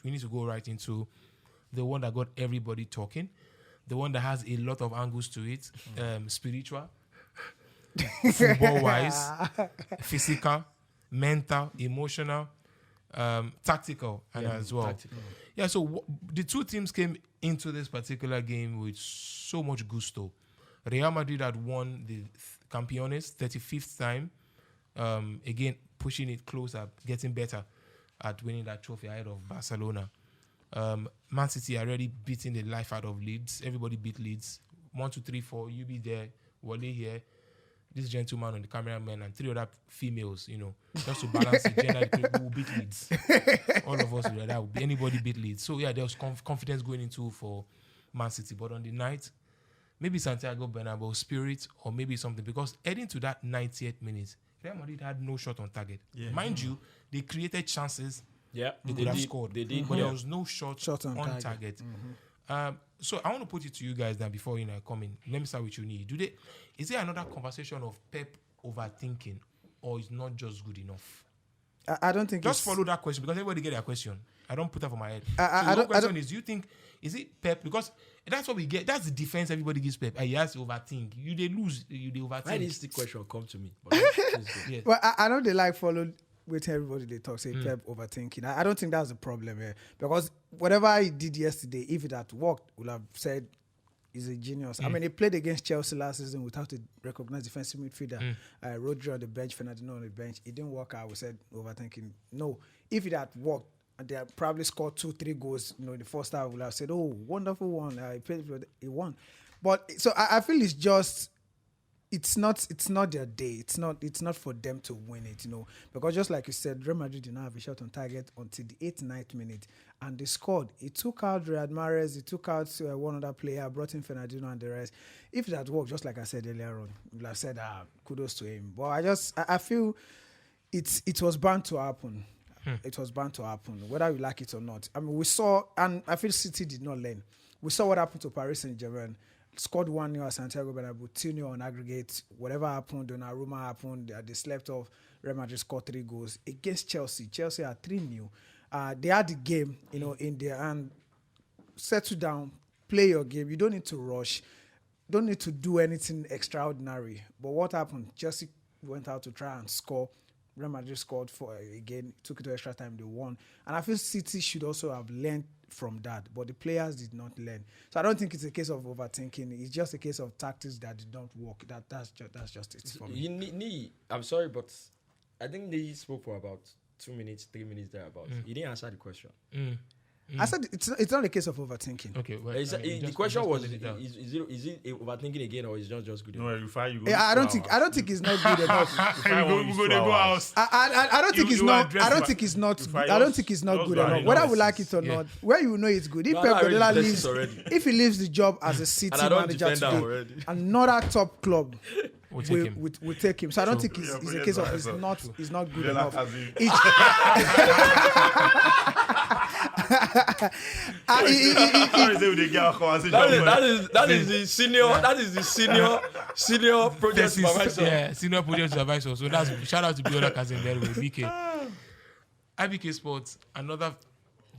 we need to go right into the one that got everybody talking, the one that has a lot of angles to it, spiritual, football-wise, physical, mental, emotional, tactical, and as well. Tactical. Yeah, so the two teams came into this particular game with so much gusto. Real Madrid had won the Campeones 35th time, again pushing it closer, getting better at winning that trophy ahead of Barcelona. Man City already beating the life out of Leeds. Everybody beat Leeds. 1, 2, 3, 4. You be there. Wale here. This gentleman on the cameraman and 3 other females, just to balance the gender, who beat Leeds. All of us, that would be anybody beat Leeds. So yeah, there was confidence going into for Man City. But on the night, maybe Santiago Bernabeu spirit or maybe something, because heading to that 90th minute, Real Madrid had no shot on target. Yeah. Mind you, they created chances. Yeah, they could have scored. They did, but there was no shot on target. So I want to put it to you guys now before I come in. Let me start with you, Nee. Is there another conversation of Pep overthinking, or is not just good enough? I don't think. Just follow that question because everybody get their question. I don't put that for my head. The question is: do you think is it Pep? Because that's what we get. That's the defense everybody gives Pep. He has to overthink. They lose. They overthink. Why did the question come to me? Yes. Well, I know they follow with everybody they talk, say Pep overthinking. I don't think that's the problem here. Because whatever he did yesterday, if it had worked, would have said he's a genius. I mean, he played against Chelsea last season without a recognized defensive midfielder. Rodri on the bench, Fernandinho on the bench. It didn't work out. We said overthinking. No. If it had worked, and they had probably scored 2-3 goals, in the first half, we would have said, oh, wonderful one. He won. But so I feel it's just, it's not their day. It's not for them to win it, because just like you said, Real Madrid did not have a shot on target until the 8th, 9th minute, and they scored. It took out Riyad Mahrez, it took out one other player, brought in Fernandinho and the rest. If that worked, just like I said earlier on, we would have said, kudos to him. But I feel it was bound to happen. It was bound to happen, whether we like it or not. I mean, we saw, and I feel City did not learn. We saw what happened to Paris Saint-Germain. Scored 1-0 at Santiago Bernabeu, 2-0 on aggregate. Whatever happened, Donnarumma happened. They slept off. Real Madrid scored 3 goals against Chelsea. Chelsea had 3-0. They had the game, in their hand. Settle down, play your game. You don't need to rush. Don't need to do anything extraordinary. But what happened? Chelsea went out to try and score. Real Madrid scored again, took it to extra time, they won. And I feel City should also have learned from that, but the players did not learn. So I don't think it's a case of overthinking. It's just a case of tactics that did not work. That's just it for me. I'm sorry, but I think they spoke for about 2 minutes, 3 minutes thereabouts. He didn't answer the question. I said it's not a case of overthinking. Okay, well, the question was: is it overthinking again, or is it just good enough? No, you go. I don't think it's not good enough. go out. I don't think it's not. I don't think it's not. I don't think it's not good enough. Whether we like it or not, where you know it's good. If Pep Guardiola leaves, if he leaves the job as a City manager today, another top club. We'll take him. So I don't think it's a case of it's not good enough. That is the senior project supervisor. Yeah, senior project supervisor. So that's shout out to Guardiola cousin there with BK. IBK Sports, another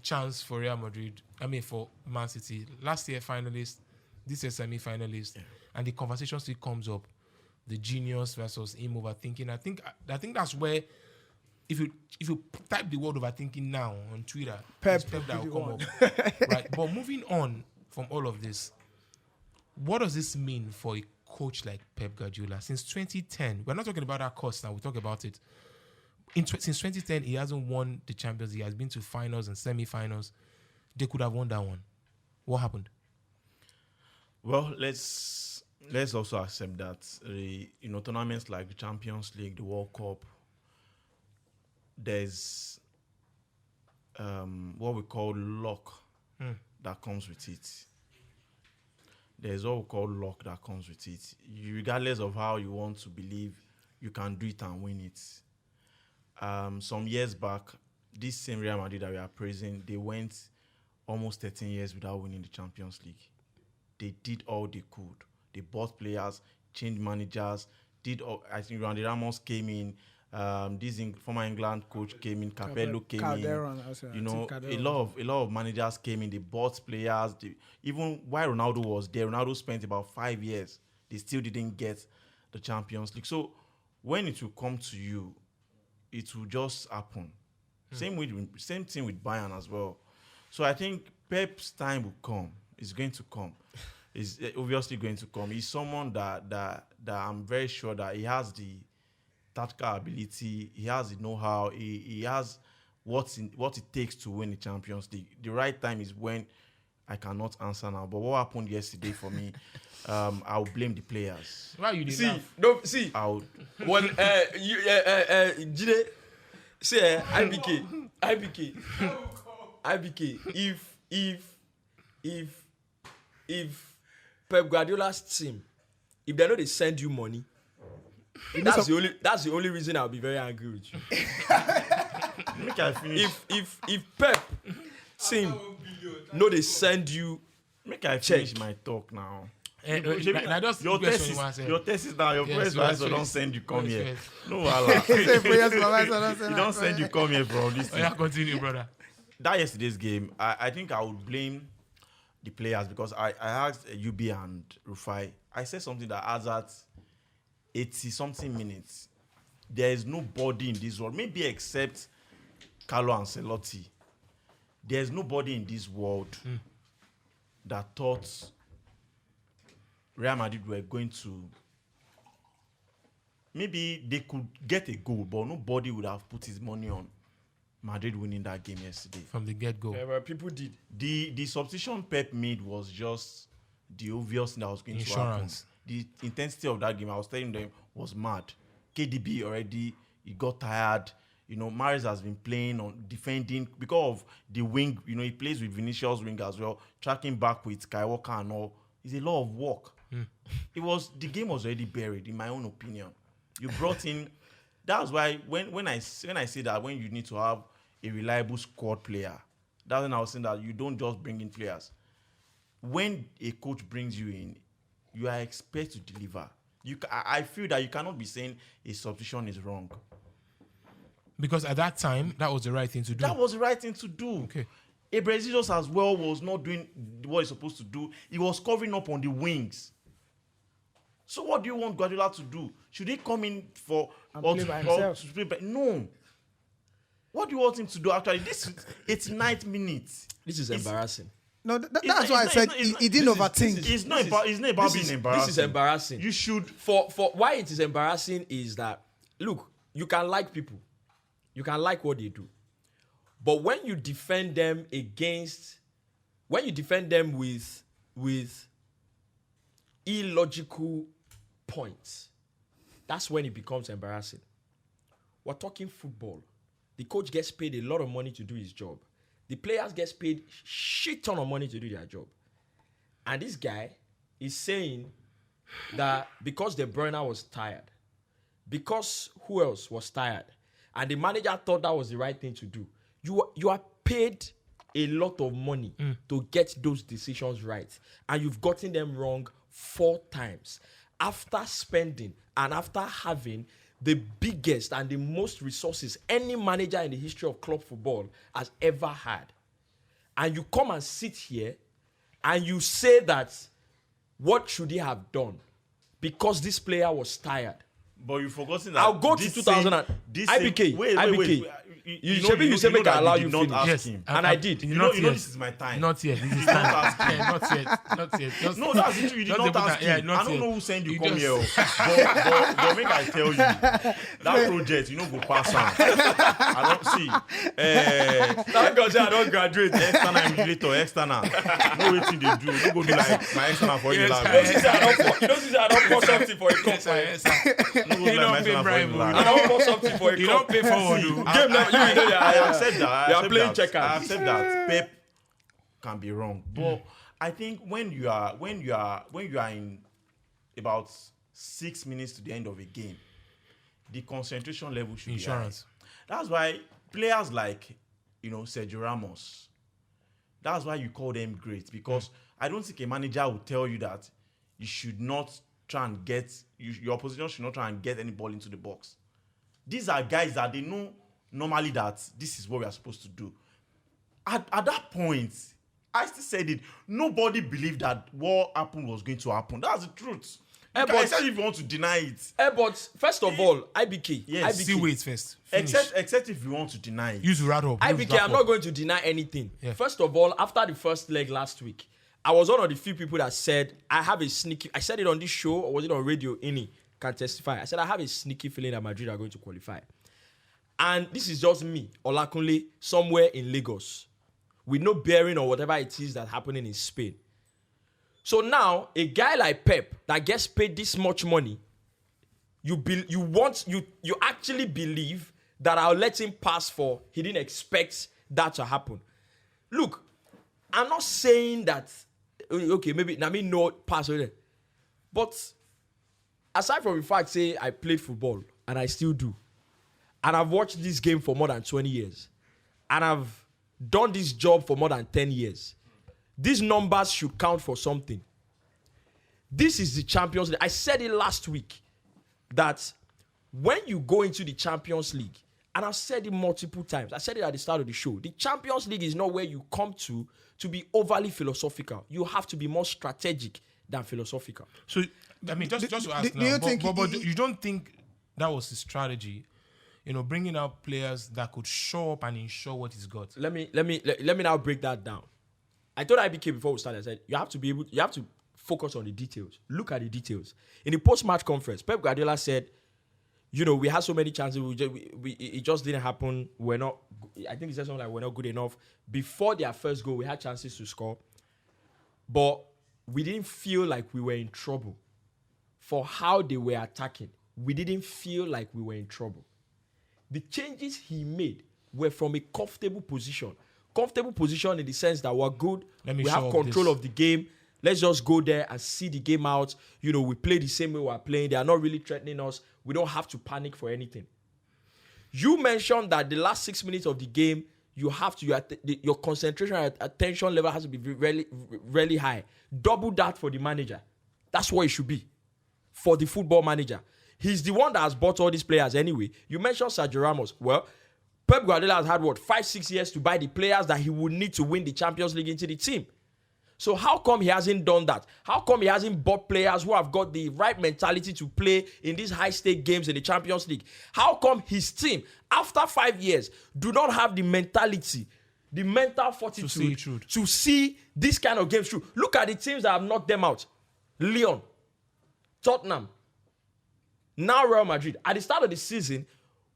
chance for Real Madrid. I mean for Man City. Last year finalist, this year semi-finalist, and the conversation still comes up. The genius versus him overthinking. I think that's where if you type the word overthinking now on Twitter, Pep that will come up. Right. But moving on from all of this, what does this mean for a coach like Pep Guardiola? Since 2010, we're not talking about our cost now, we'll talk about it. Since 2010, he hasn't won the Champions League. He has been to finals and semi-finals. They could have won that one. What happened? Well, let's also accept that tournaments like the Champions League, the World Cup, there's what we call luck that comes with it. There's what we call luck that comes with it. Regardless of how you want to believe, you can do it and win it. Some years back, this same Real Madrid that we are praising, they went almost 13 years without winning the Champions League. They did all they could. They bought players, changed managers, did all. I think Randy Ramos came in, This former England coach came in, Capello came Calderon, in. You know, a lot of managers came in. They bought players. Even while Ronaldo was there, Ronaldo spent about 5 years. They still didn't get the Champions League. So when it will come to you, it will just happen. Same thing with Bayern as well. So I think Pep's time will come. It's going to come. It's obviously going to come. He's someone that I'm very sure that he has the tactical ability. He has the know-how. He has what it takes to win the Champions League. The right time is when I cannot answer now. But what happened yesterday for me, I'll blame the players. Why you did laugh? Well, Jide, see, IBK. If Pep Guardiola's team, if they know they send you money, that's the only reason I'll be very angry with you. Make I finish. If Pep team know they send you, make I finish my talk now. Your thesis now, your press advisor don't send you come here. No, you don't send you come here from this. Yeah, continue, brother. That yesterday's game, I think I would blame the players because I asked UB and Rufai. I said something that as at 80-something minutes, there is nobody in this world, maybe except Carlo Ancelotti. There's nobody in this world that thought Real Madrid were going to, maybe they could get a goal, but nobody would have put his money on Madrid winning that game yesterday. From the get-go. Yeah, but people did. The substitution Pep made was just the obvious thing that was going to happen. The intensity of that game, I was telling them, was mad. KDB already, he got tired. You know, Mahrez has been playing on defending because of the wing. You know, he plays with Vinicius wing as well, tracking back with Skywalker and all. It's a lot of work. The game was already buried, in my own opinion. You brought in. That's why when I say that when you need to have a reliable squad player, that's when I was saying that you don't just bring in players. When a coach brings you in, you are expected to deliver. I feel that you cannot be saying a substitution is wrong. Because at that time, that was the right thing to do. That was the right thing to do. Okay. Ebrezillos as well was not doing what he's supposed to do. He was covering up on the wings. So what do you want Guardiola to do? Should he come in for play by himself? No. What do you want him to do? Actually, it's 90 minutes. This is embarrassing. No, that's why I said he didn't overthink. It's not about being embarrassing. This is embarrassing. You should. For why it is embarrassing is that, look, you can like people. You can like what they do. But when you defend them with illogical points, that's when it becomes embarrassing. We're talking football. The coach gets paid a lot of money to do his job. The players gets paid shit ton of money to do their job. And this guy is saying that because De Bruyne was tired, because who else was tired, and the manager thought that was the right thing to do, you are paid a lot of money to get those decisions right. And you've gotten them wrong 4 times. After spending and after having the biggest and the most resources any manager in the history of club football has ever had. And you come and sit here and you say that what should he have done? Because this player was tired. But you've forgotten that. I'll go to 2000 IBK. Wait. You said make I allow you finish. Yes, and I did. You know this is my time. Not yet. This is time. Not yet. Just, no, that's the truth. You did not ask him. I don't know who sent you come here. But make I tell you, that project, go pass on. I don't see. Thank God I don't graduate. External invigilator. No waiting they do. You go do like my external for you. You don't see I don't pour something for a cup. You don't pay bribe. I don't pour something for a cup. You don't pay forward. Game now. I accept that. You are playing checkers. I accept that Pep can be wrong, but I think when you are in about 6 minutes to the end of a game, the concentration level should be high. That's why players like Sergio Ramos. That's why you call them great, because I don't think a manager will tell you that you should not try and get your opposition should not try and get any ball into the box. These are guys that they know normally that this is what we are supposed to do. At that point, I still said it. Nobody believed that what happened was going to happen. That's the truth. Especially if you want to deny it. But first of all, IBK. Yes. See, wait first. Except if you want to deny it. Use rat up. IBK, I'm not going to deny anything. Yeah. First of all, after the first leg last week, I was one of the few people that said, I have a sneaky... I said it on this show, or was it on radio? Any can testify. I said, I have a sneaky feeling that Madrid are going to qualify. And this is just me, Olakunle, somewhere in Lagos, with no bearing on whatever it is that's happening in Spain. So now, a guy like Pep that gets paid this much money, you actually believe that I'll let him pass for he didn't expect that to happen. Look, I'm not saying that, okay, maybe I mean no pass on it. But aside from the fact, say I played football and I still do, and I've watched this game for more than 20 years, and I've done this job for more than 10 years. These numbers should count for something. This is the Champions League. I said it last week that when you go into the Champions League, and I've said it multiple times, I said it at the start of the show, the Champions League is not where you come to be overly philosophical. You have to be more strategic than philosophical. So, I mean, just to ask now, but you don't think that was the strategy? You know, bringing out players that could show up and ensure what he's got. Let me now break that down. I told IBK before we started, I said, you have to focus on the details. Look at the details. In the post-match conference, Pep Guardiola said, you know, we had so many chances, it just didn't happen. I think he said something like, we're not good enough. Before their first goal, we had chances to score. But we didn't feel like we were in trouble. For how they were attacking, we didn't feel like we were in trouble. The changes he made were from a comfortable position. Comfortable position in the sense that we're good. We have control of the game. Let's just go there and see the game out. You know, we play the same way we're playing. They are not really threatening us. We don't have to panic for anything. You mentioned that the last 6 minutes of the game, you have to, your concentration and attention level has to be really, really high. Double that for the manager. That's what it should be for the football manager. He's the one that has bought all these players anyway. You mentioned Sergio Ramos. Well, Pep Guardiola has had, 5-6 years to buy the players that he would need to win the Champions League into the team. So how come he hasn't done that? How come he hasn't bought players who have got the right mentality to play in these high-stake games in the Champions League? How come his team, after 5 years, do not have the mentality, the mental fortitude to see this kind of games through? Look at the teams that have knocked them out. Lyon, Tottenham, now Real Madrid. At the start of the season,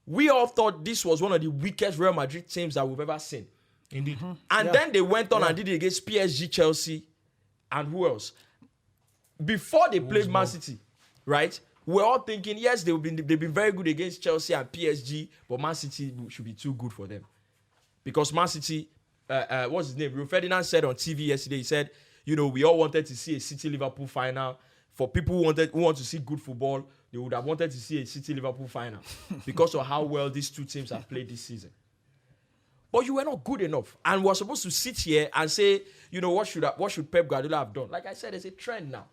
we all thought this was one of the weakest Real Madrid teams that we've ever seen. Indeed. Mm-hmm. And then they went on and did it against PSG, Chelsea, and who else? Before they played Man City, right? We're all thinking, yes, they've been very good against Chelsea and PSG, but Man City should be too good for them. Because Man City, what's his name? Rio Ferdinand said on TV yesterday, he said, you know, we all wanted to see a City-Liverpool final. For people who want to see good football, they would have wanted to see a City-Liverpool final because of how well these two teams have played this season. But you were not good enough. And we're supposed to sit here and say, you know, what should Pep Guardiola have done? Like I said, there's a trend now.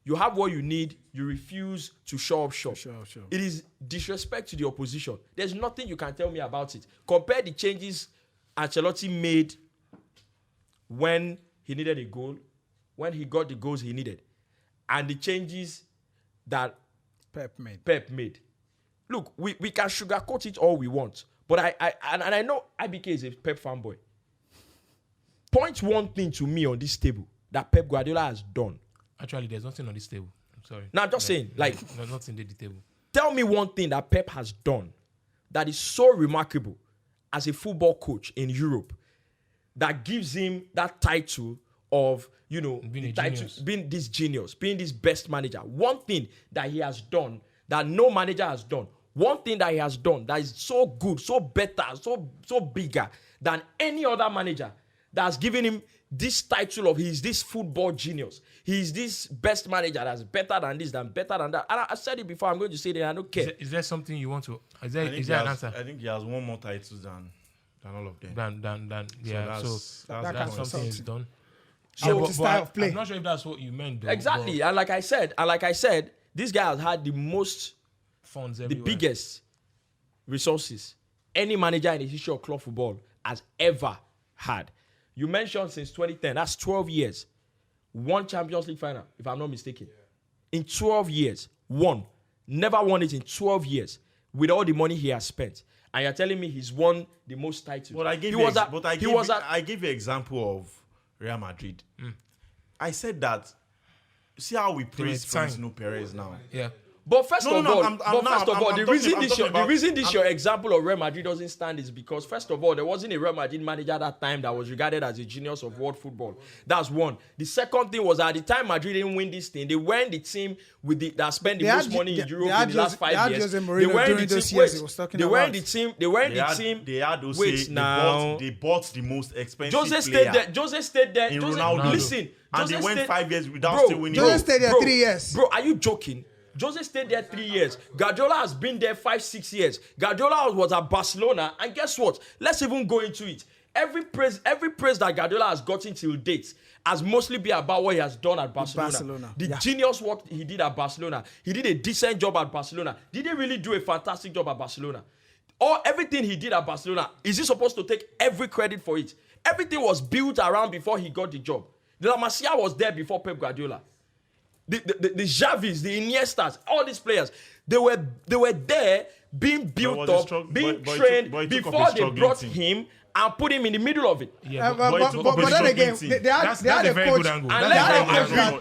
You have what you need. You refuse to show up short. Sure. It is disrespect to the opposition. There's nothing you can tell me about it. Compare the changes Ancelotti made when he needed a goal, when he got the goals he needed, and the changes that Pep made. Look, we can sugarcoat it all we want, but I know IBK is a Pep fanboy. Point one thing to me on this table that Pep Guardiola has done. Actually, there's nothing on this table. I'm sorry. Now, I'm just saying, like, there's nothing on the table. Tell me one thing that Pep has done that is so remarkable as a football coach in Europe that gives him that title of, you know, being this genius, being this best manager. One thing that he has done that no manager has done. One thing that he has done that is so good, so better, so bigger than any other manager that has given him this title of he's this football genius. He's this best manager that's better than this, better than that. And I said it before, I'm going to say that I don't care. Is there something you want to... Is there an answer? I think he has one more title than all of them. Yeah, so that's something he's done. So it's style of play. I'm not sure if that's what you meant, though. Exactly. And like I said, this guy has had the most... funds everywhere. The biggest resources any manager in the history of club football has ever had. You mentioned since 2010, that's 12 years. One Champions League final, if I'm not mistaken. In 12 years, one. Never won it in 12 years with all the money he has spent. And you're telling me he's won the most titles. But I gave you an example of Real Madrid. I said that, see how we praise Florentino Perez now. Yeah. But first of all, the reason your example of Real Madrid doesn't stand is because, first of all, there wasn't a Real Madrid manager at that time that was regarded as a genius of world football. That's one. The second thing was, at the time Madrid didn't win this thing, they weren't the team that spent the most money in Europe in the last 5 years. They weren't the team. They bought the most expensive Jose stayed there. In Ronaldo. Listen. And they went 5 years without still winning. Jose stayed there 3 years. Bro, are you joking? Jose stayed there 3 years. Guardiola has been there 5-6 years. Guardiola was at Barcelona, and guess what? Let's even go into it. Every praise that Guardiola has gotten till date has mostly been about what he has done at Barcelona. Genius work he did at Barcelona. He did a decent job at Barcelona. Did he really do a fantastic job at Barcelona? Or everything he did at Barcelona, is he supposed to take every credit for it? Everything was built around before he got the job. La Masia was there before Pep Guardiola. The Xavis, the Iniestas, all these players, they were there being built up, being trained before they brought him and put him in the middle of it. Yeah, but then again, they had a very good angle. Another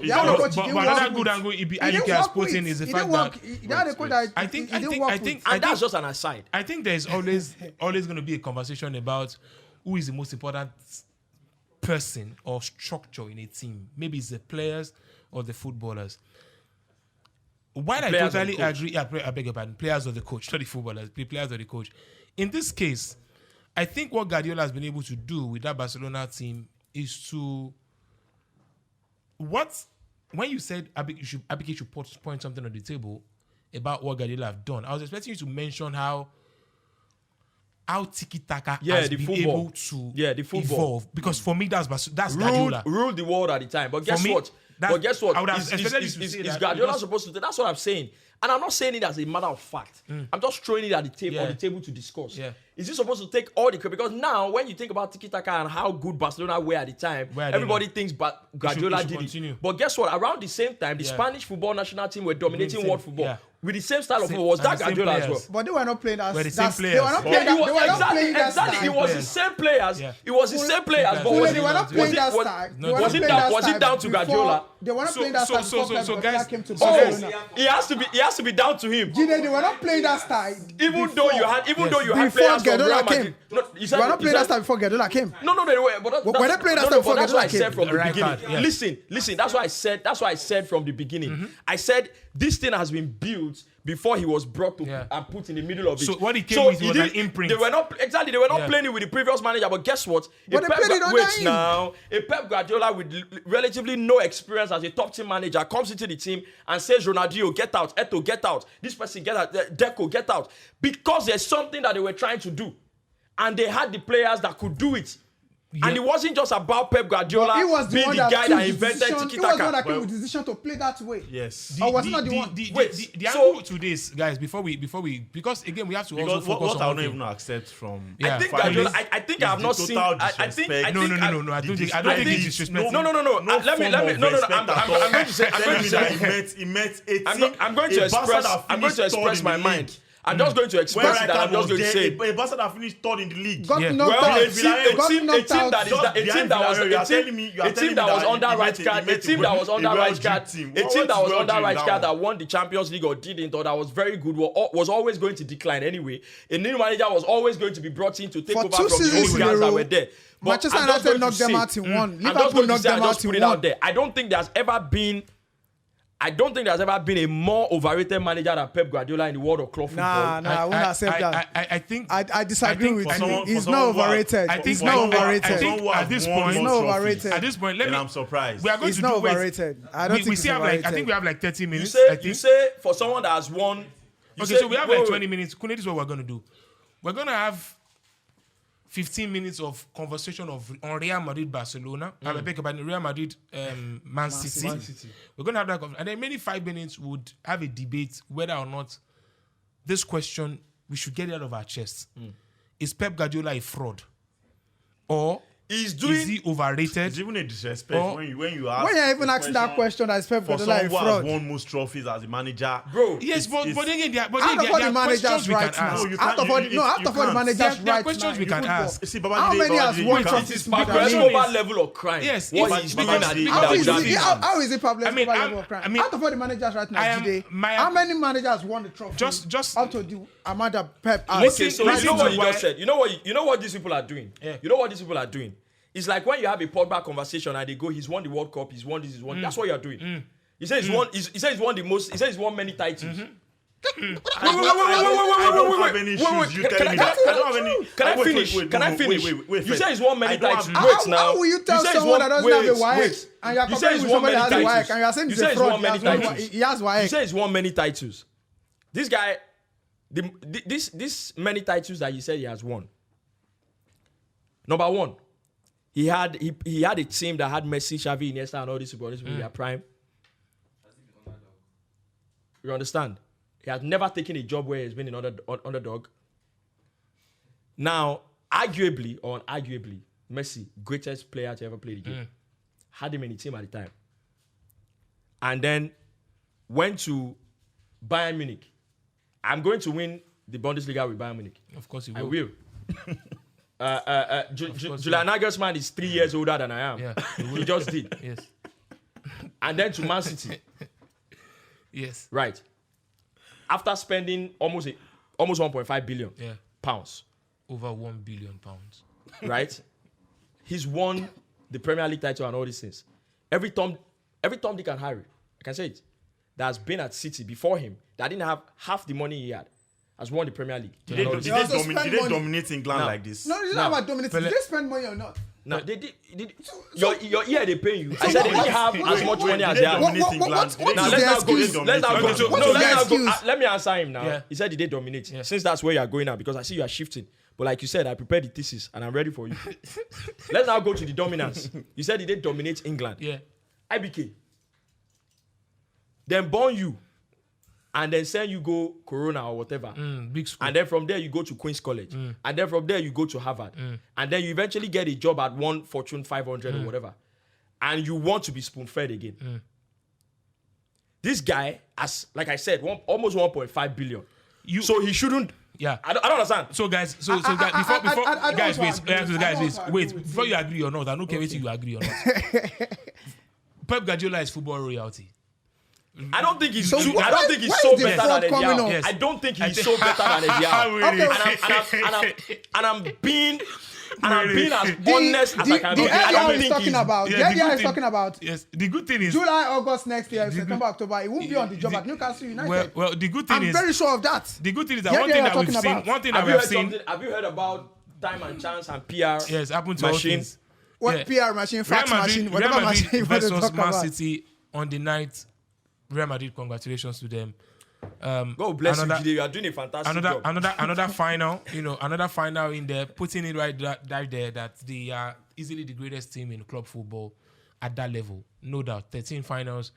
good angle Alike has put in is the fact that I think, and that's just an aside. I think there's always going to be a conversation about who is the most important person or structure in a team. Maybe it's the players or the footballers. While I totally agree, I beg your pardon, players or the coach, not the footballers, the players or the coach. In this case, I think what Guardiola has been able to do with that Barcelona team is to when you said Abike should point something on the table about what Guardiola have done, I was expecting you to mention how tiki-taka has been able to evolve. Because for me, that's Guardiola. Ruled the world at the time. But guess what? Is Guardiola supposed to do? That's what I'm saying. And I'm not saying it as a matter of fact. I'm just throwing it at the table on the table to discuss. Yeah. Is he supposed to take all the credit? Because now, when you think about tiki-taka and how good Barcelona were at the time, everybody thinks Guardiola did it. But guess what? Around the same time, the Spanish football national team were dominating world football. Yeah. With the same style of football. Was that Guardiola as well? But they were not playing as the same players. They were not playing that style. It was the same players. It was the same players. But they were not playing that style. Was it down to Guardiola? They were not playing that style before Guardiola came to Barcelona. It has to be down to him. Gine, they were not playing that style. Even though you had players from Real Madrid. They were not playing that style before Guardiola came. No, they were. But were they playing that style before Guardiola came? That's what I said from the beginning. Listen. That's what I said from the beginning. I said this thing has been built before he was brought to and put in the middle of it. So what he came with was an imprint. They were not playing it with the previous manager, but guess what? But a Pep Guardiola with relatively no experience as a top team manager comes into the team and says, Ronaldinho, get out, Eto, get out, this person, get out, Deco, get out. Because there's something that they were trying to do. And they had the players that could do it. Yeah. And it wasn't just about Pep Guardiola being the guy that invented tiki-taka. He was the one that came with the decision to play that way. Yes. Or was not the one? The angle to this, guys, before we, because again we have to also focus on what I don't even accept from. I think Guardiola. I think I have not seen. No. I don't think it's disrespectful. No. Let me. I'm going to say. I'm going to express my mind. I'm just going to express that. I'm just going to say. A Barca that finished third in the league. A team that was under right card that won the Champions League or didn't, or that was very good, was always going to decline anyway. A new manager was always going to be brought in to take over from the old guys that were there. Manchester United knocked them out in one. Liverpool knocked them out in one. I don't think there's ever been a more overrated manager than Pep Guardiola in the world of club football. I won't accept that. I think I disagree with you. He's not overrated. He's not overrated. I think at this point, he's not overrated. At this point, I'm surprised. We are going he's to not do overrated. I don't think he's overrated. I think we have like 30 minutes. You say for someone that has won. So we have like 20 minutes. Kune, this is what we're going to do. We're going to have 15 minutes of conversation on Real Madrid, Barcelona. I beg about Real Madrid, Man City. We're going to have that, and then maybe 5 minutes would have a debate whether or not this question we should get it out of our chests. Is Pep Guardiola a fraud? Or is he overrated? It's even a disrespect when you ask. When you're even asking that question, that is Pep Guardiola a for someone fraud. who has won most trophies as a manager, bro. Yes, but again, there are questions we can ask. Out of all the managers there are questions we can ask. See, how many has won trophies? Pablo Escobar level of crime. Yes, what he's doing at how is it Pablo Escobar level of crime? Out of all the managers right now today, how many managers won the trophy? Just up to the amount of Pep. Okay, so you know what you just said. You know what these people are doing. You know what these people are doing. It's like when you have a Pogba conversation and they go, he's won the World Cup, he's won this, he's won. That's what you're doing. He says he's won. He says he's won the most. He says he's won many titles. I don't have any issues. You telling me that? I don't have any. Can I finish? Can I finish? Wait. You say he's won many titles. How will you tell someone that doesn't have a wife and you're comparing with somebody that has a wife and you're saying he's a fraud? He has wife. You say he's won many titles. This guy, this many titles that you said he has won. Number one. He had a team that had Messi, Xavi, Iniesta, and all these people in their prime. You understand? He has never taken a job where he's been an underdog. Now, arguably, Messi, greatest player to ever play the game, had him in the team at the time. And then went to Bayern Munich. I'm going to win the Bundesliga with Bayern Munich. Of course you will. I will. Julian Nagelsmann is 3 years older than I am. Yeah, he just did. Yes. And then to Man City. Yes. Right. After spending almost 1.5 billion pounds. Over 1 billion pounds. Right? He's won the Premier League title and all these things. Every Tom, Dick and Harry, I can say it, that has been at City before him, that didn't have half the money he had, has won the Premier League. Did they dominate England like this? No, it's not about dominating. Did they spend money or not? No, they did. Your ear, they pay you. I said they didn't have as much money as they have. Let me answer him now. Yeah. He said, did they dominate? Yeah. Since that's where you are going now, because I see you are shifting. But like you said, I prepared the thesis and I'm ready for you. Let's now go to the dominance. You said, did they dominate England? Yeah. IBK. Then born you. And then send you go Corona or whatever. Big school. And then from there you go to Queen's College. And then from there you go to Harvard. And then you eventually get a job at one Fortune 500 or whatever. And you want to be spoon-fed again. This guy has, like I said, almost 1.5 billion. So he shouldn't. Yeah. I don't understand. So guys, wait. Before you agree or not, I don't care whether you agree or not. Pep Guardiola is football royalty. I don't think he's so better than Eddie. Yes. I don't think he's so better than Eddie. And I'm being as honest as I can be. The idea he's talking about. The idea he's talking about. Yes. The good thing is July, August next year, September, October. He won't be on the job at Newcastle United. Well, the good thing I'm very sure of that. The good thing is that one thing that we've seen. Have you heard about time and chance and PR? Yes, happened to machines. What PR machine? Fax machine? Whatever machine you want to talk about. Man City on the night. Real Madrid, congratulations to them. God bless you, Gide. You are doing a fantastic job. Another final, another final in there, putting it right there that they are easily the greatest team in club football at that level, no doubt. 13 finals,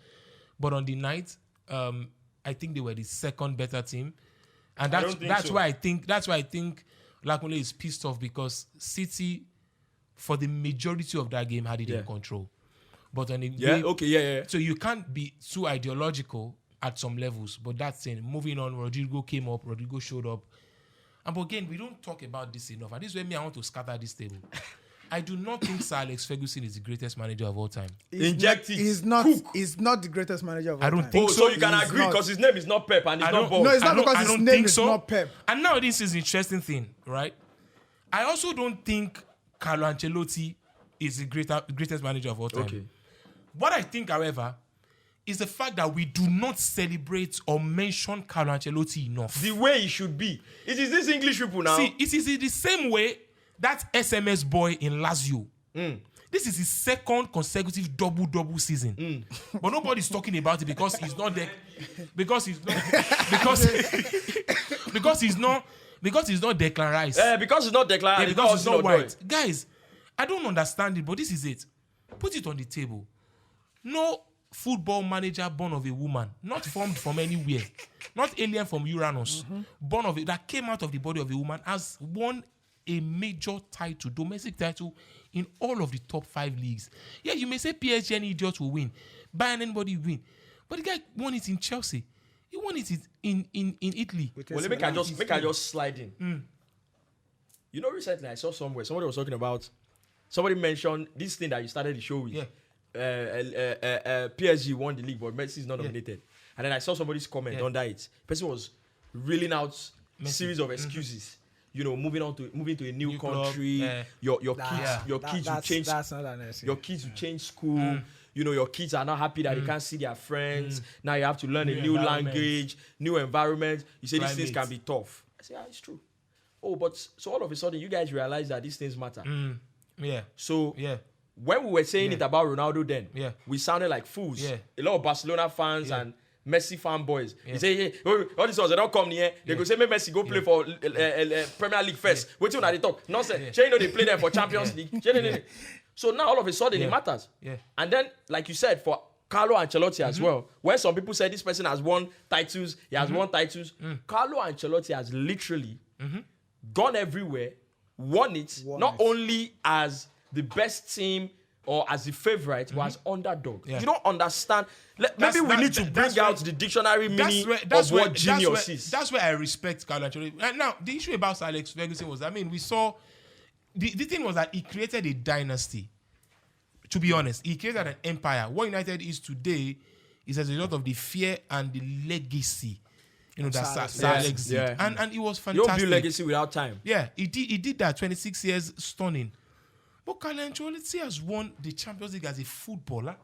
but on the night, I think they were the second better team, and that's why I think Lakunle is pissed off because City, for the majority of that game, had it in control. But on the So you can't be too ideological at some levels. But that's it. Moving on, Rodrigo came up. Rodrigo showed up. And but again, we don't talk about this enough. And this is where I want to scatter this table. I do not think Sir Alex Ferguson is the greatest manager of all time. He's not the greatest manager of all time. I don't think so. So you can agree because his name is not Pep and he's not Bob. No, it's not because his name is not Pep. And now this is an interesting thing, right? I also don't think Carlo Ancelotti is the greatest manager of all time. Okay. What I think, however, is the fact that we do not celebrate or mention Carlo Ancelotti enough. The way it should be. It is this English people now. See, it is the same way that SMS boy in Lazio. This is his second consecutive double season. But nobody's talking about it because he's not there. Because he's not Declan Rice. Because he's not Declan Rice. Because he's not white. Guys, I don't understand it, but this is it. Put it on the table. No football manager born of a woman, not formed from anywhere, not alien from Uranus, born of it, that came out of the body of a woman, has won a major title, domestic title, in all of the top 5 leagues. Yeah, you may say PSG, any idiot will win. Bayern, anybody will win. But the guy won it in Chelsea. He won it in Italy. Well, make I just slide in. You know, recently I saw somewhere, somebody was talking about, somebody mentioned this thing that you started the show with. Yeah. PSG won the league, but Messi is not nominated. And then I saw somebody's comment under it. Person was reeling out series of excuses. You know, moving to a new country. Club, your kids will change. That's not an excuse. Your kids will change school. You know, your kids are not happy that they can't see their friends. Now you have to learn a new language, new environment. You say these things can be tough. I say, it's true. Oh, but so all of a sudden you guys realize that these things matter. Yeah. So when we were saying it about Ronaldo then, we sounded like fools. Yeah. A lot of Barcelona fans and Messi fanboys. They say, hey, all these ones, they don't come here. They go say, make Messi go play for Premier League first. Wait till they talk. Nonsense. You know they play there for Champions League. So now all of a sudden it matters. Yeah. And then, like you said, for Carlo Ancelotti as well, when some people say this person has won titles, he has won titles, Carlo Ancelotti has literally gone everywhere, won it, not only as the best team or as the favorite, but as underdog. You don't understand. Maybe we need to bring out the dictionary meaning of what genius is. That's where I respect Carlo Ancelotti. Now, the issue about Sir Alex Ferguson was, we saw, the thing was that he created a dynasty. To be honest, he created an empire. What United is today is as a result of the fear and the legacy. You know, that Sir Alex did. And it was fantastic. You don't build legacy without time. Yeah, he did that. 26 years, stunning. But Carlo Ancelotti has won the Champions League as a footballer.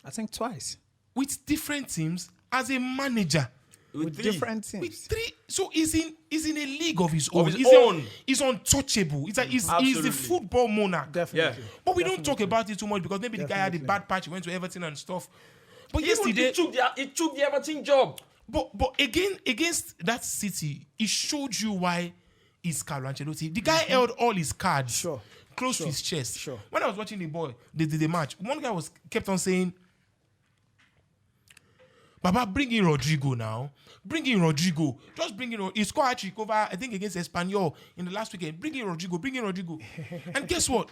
I think twice. With different teams as a manager. With different teams. With 3. So he's in a league of his own. He's untouchable. He's the football monarch. Definitely. Yeah. But we don't talk about it too much because maybe the guy had a bad patch. He went to Everton and stuff. But yesterday... He took the Everton job. But again, against that City, it showed you why he's Carlo Ancelotti. The guy held all his cards close to his chest. When I was watching the match, one guy kept on saying, Baba, bring in Rodrigo now. Bring in Rodrigo. Just bring in. He scored hat-trick over, I think, against Espanyol in the last weekend. Bring in Rodrigo. And guess what?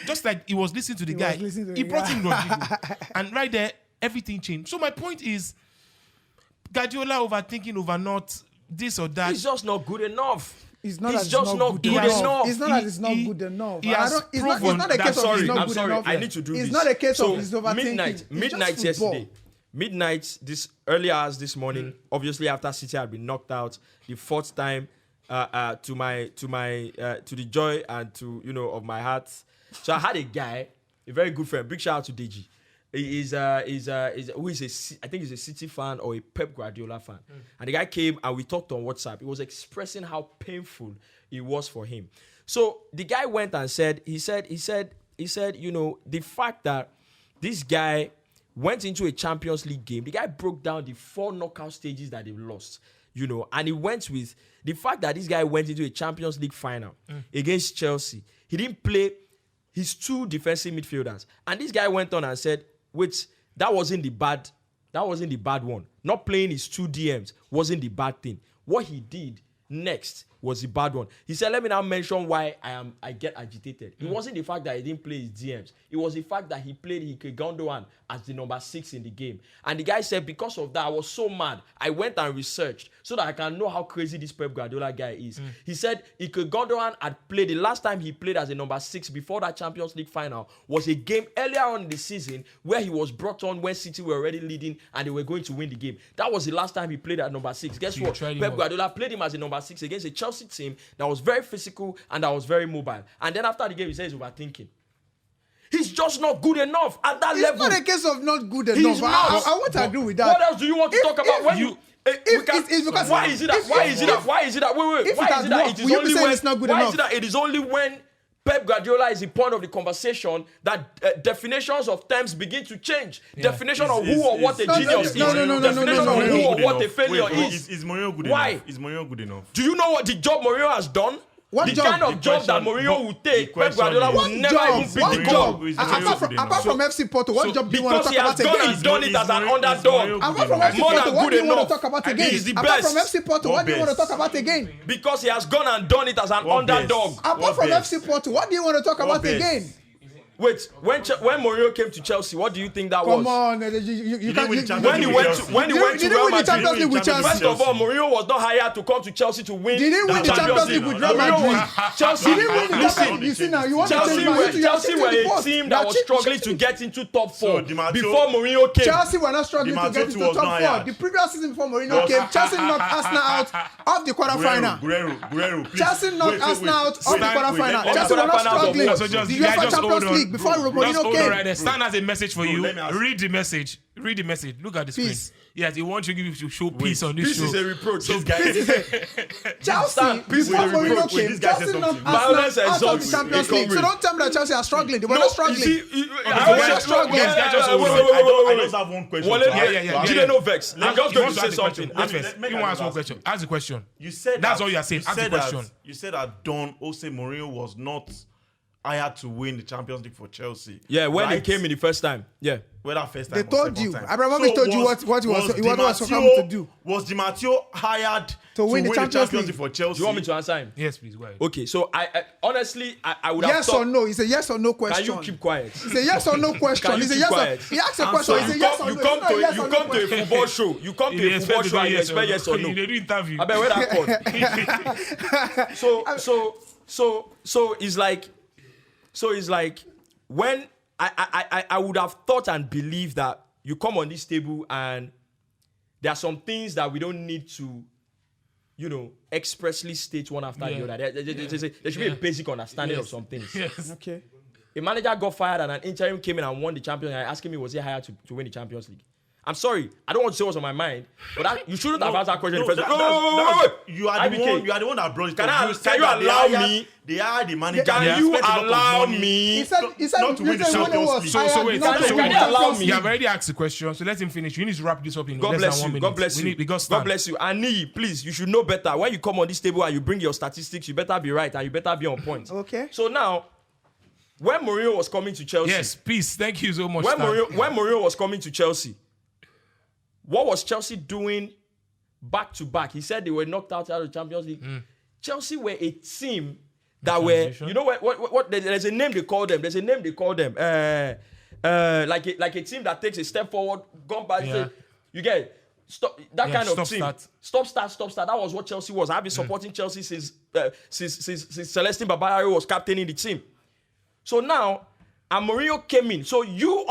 Just like he was listening to the guy, he brought in Rodrigo. And right there, everything changed. So my point is, Guardiola overthinking over not this or that. He's just not good enough. It's not good enough. It's not that it's not good enough. It's not a case of it's not good enough. I need to do this. It's not a case of it's overthinking. Midnight yesterday. Midnight this early hours this morning. Obviously, after City had been knocked out, the 4th time to the joy and to of my heart. So I had a guy, a very good friend. Big shout out to Deji. I think he's a City fan or a Pep Guardiola fan. And the guy came and we talked on WhatsApp. He was expressing how painful it was for him. So the guy went and said, he said, the fact that this guy went into a Champions League game, the guy broke down the 4 knockout stages that they've lost, and he went with the fact that this guy went into a Champions League final against Chelsea. He didn't play his 2 defensive midfielders. And this guy went on and said, that wasn't the bad one. Not playing his 2 DMs wasn't the bad thing. What he did next was the bad one. He said, let me now mention why I get agitated. It wasn't the fact that he didn't play his DMs. It was the fact that he played Ike Gundogan as the number 6 in the game. And the guy said, because of that, I was so mad. I went and researched so that I can know how crazy this Pep Guardiola guy is. He said Ike Gundogan had played, the last time he played as a number 6 before that Champions League final was a game earlier on in the season where he was brought on when City were already leading and they were going to win the game. That was the last time he played at number 6. Guess what? Pep Guardiola played him as a number 6 against a Chelsea team that was very physical and that was very mobile. And then after the game, he says he's overthinking. He's just not good enough at that level. It's not a case of not good enough. I won't agree with that. What else do you want to talk about? Why is it that? It is only when Pep Guardiola is the point of the conversation that definitions of terms begin to change. Definition of who or what a genius is. Definition of who or what a failure is. Is Mourinho good enough? Why? Is Mourinho good enough? Do you know what the job Mourinho has done? The kind of job that Mourinho would take, Pep Guardiola would never even pick the job. Apart from FC Porto, what job do you want to talk about again? Because he has gone and done it as an underdog. Apart from FC Porto, what do you want to talk about again? He's the Apart best. from FC Porto, what do you want to talk about again? Because he has gone and done it as an underdog. Apart from FC Porto, what do you want to talk about again? Wait, when Mourinho came to Chelsea, what do you think that was? Come on, you can't. When he went to Real Madrid, with Chelsea. first of all, Mourinho was not hired to come to Chelsea to win. Did he win the Champions League with Real Madrid? Chelsea, Did he win the Champions League? You see now, you want to Chelsea were a team that was struggling to get into top 4 before Mourinho came. Chelsea were not struggling to get into top 4. The previous season before Mourinho came, Chelsea knocked Arsenal out of the quarterfinal. Chelsea knocked Arsenal out of the quarterfinal. Chelsea were not struggling. The UEFA Champions League before Mourinho came. Right there. Stan has a message for you. Read the message. Look at the screen. Yes, he wants you to show peace on this show. Peace is a reproach. So Chelsea, before Mourinho came, Chelsea knocked Arsenal out of the Champions League. So don't tell me that Chelsea are struggling. They were not struggling. I was struggling. I just have one question. Jide no vex. I'm just going to say something. You want to ask one question? Ask the question. You said that's all you are saying. Ask the question. You said that Don Jose Mourinho was not hired to win the Champions League for Chelsea. Yeah, when he came in the first time. Yeah. Well, that first time. They told you. Abramovich told you what he was supposed to do. Was Di Matteo hired to win the Champions League for Chelsea? Do you want me to answer him? Yes, please. Go ahead. Okay, so I honestly I would have yes or no. It's a yes or no question. Can you keep quiet? It's a yes or no question. It's a yes or he asks a question. It's a yes or no. You come to a football show. You come to a football show and you expect yes or no. They do interview. I bet where that called. So it's like when I would have thought and believed that you come on this table and there are some things that we don't need to, expressly state one after the other. There should be a basic understanding of some things. Yes. Okay. A manager got fired and an interim came in and won the Champions League. Asking me, was he hired to win the Champions League? I'm sorry, I don't want to say what's on my mind, but you shouldn't have asked that question in the first place. Wait. You are the one that brought it up. Can you allow me? They are the manager. Can you allow me? He said not to win the Champions League. So wait. Allow me. You have already asked the question, so let him finish. You need to wrap this up in less than 1 minute. God bless you. God bless you. Ani, please, you should know better. When you come on this table and you bring your statistics, you better be right and you better be on point. Okay. So now, when Mourinho was coming to Chelsea, yes, peace. Thank you so much. When Mourinho was coming to Chelsea, what was Chelsea doing back to back? He said they were knocked out of the Champions League. Chelsea were a team that were, what there's a name they call them. Like a team that takes a step forward, gone back. You get it? Stop that kind of team. Stop start. That was what Chelsea was. I've been supporting Chelsea since Celestine Babayaro was captaining the team. So now, and Mourinho came in. So you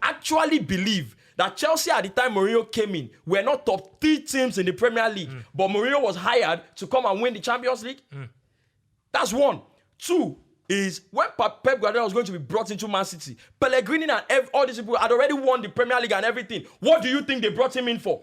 actually believe that Chelsea at the time Mourinho came in were not top 3 teams in the Premier League, but Mourinho was hired to come and win the Champions League? That's one. 2 is when Pep Guardiola was going to be brought into Man City, Pellegrini and all these people had already won the Premier League and everything. What do you think they brought him in for?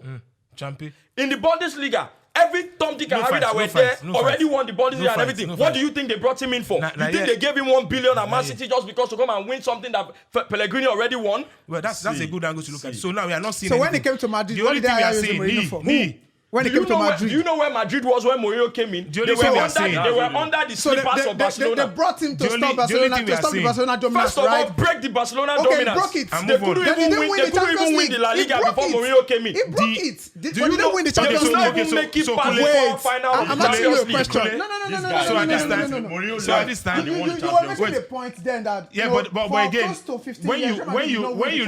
Champion. In the Bundesliga, every Tom, Dick and Harry that were there already won the Bundesliga and everything. What do you think they brought him in for? You think they gave him 1 billion at Man City just because to come and win something that Pellegrini already won? Well, that's a good angle to look at. So now we are not seeing. So when he came to Madrid, what did they hire Mourinho for? When he came to Madrid, do you know where Madrid was when Mourinho came in? They were under the slippers of Barcelona. They brought him to stop Barcelona the Barcelona dominance. First of all, break the Barcelona dominance. Broke it. They couldn't even win the La Liga before Mourinho came in. He broke it. But he didn't win the Champions League. They didn't make it past the final of the Champions League. No. So at this time, you were making the point then that but again, close to 15 when years, you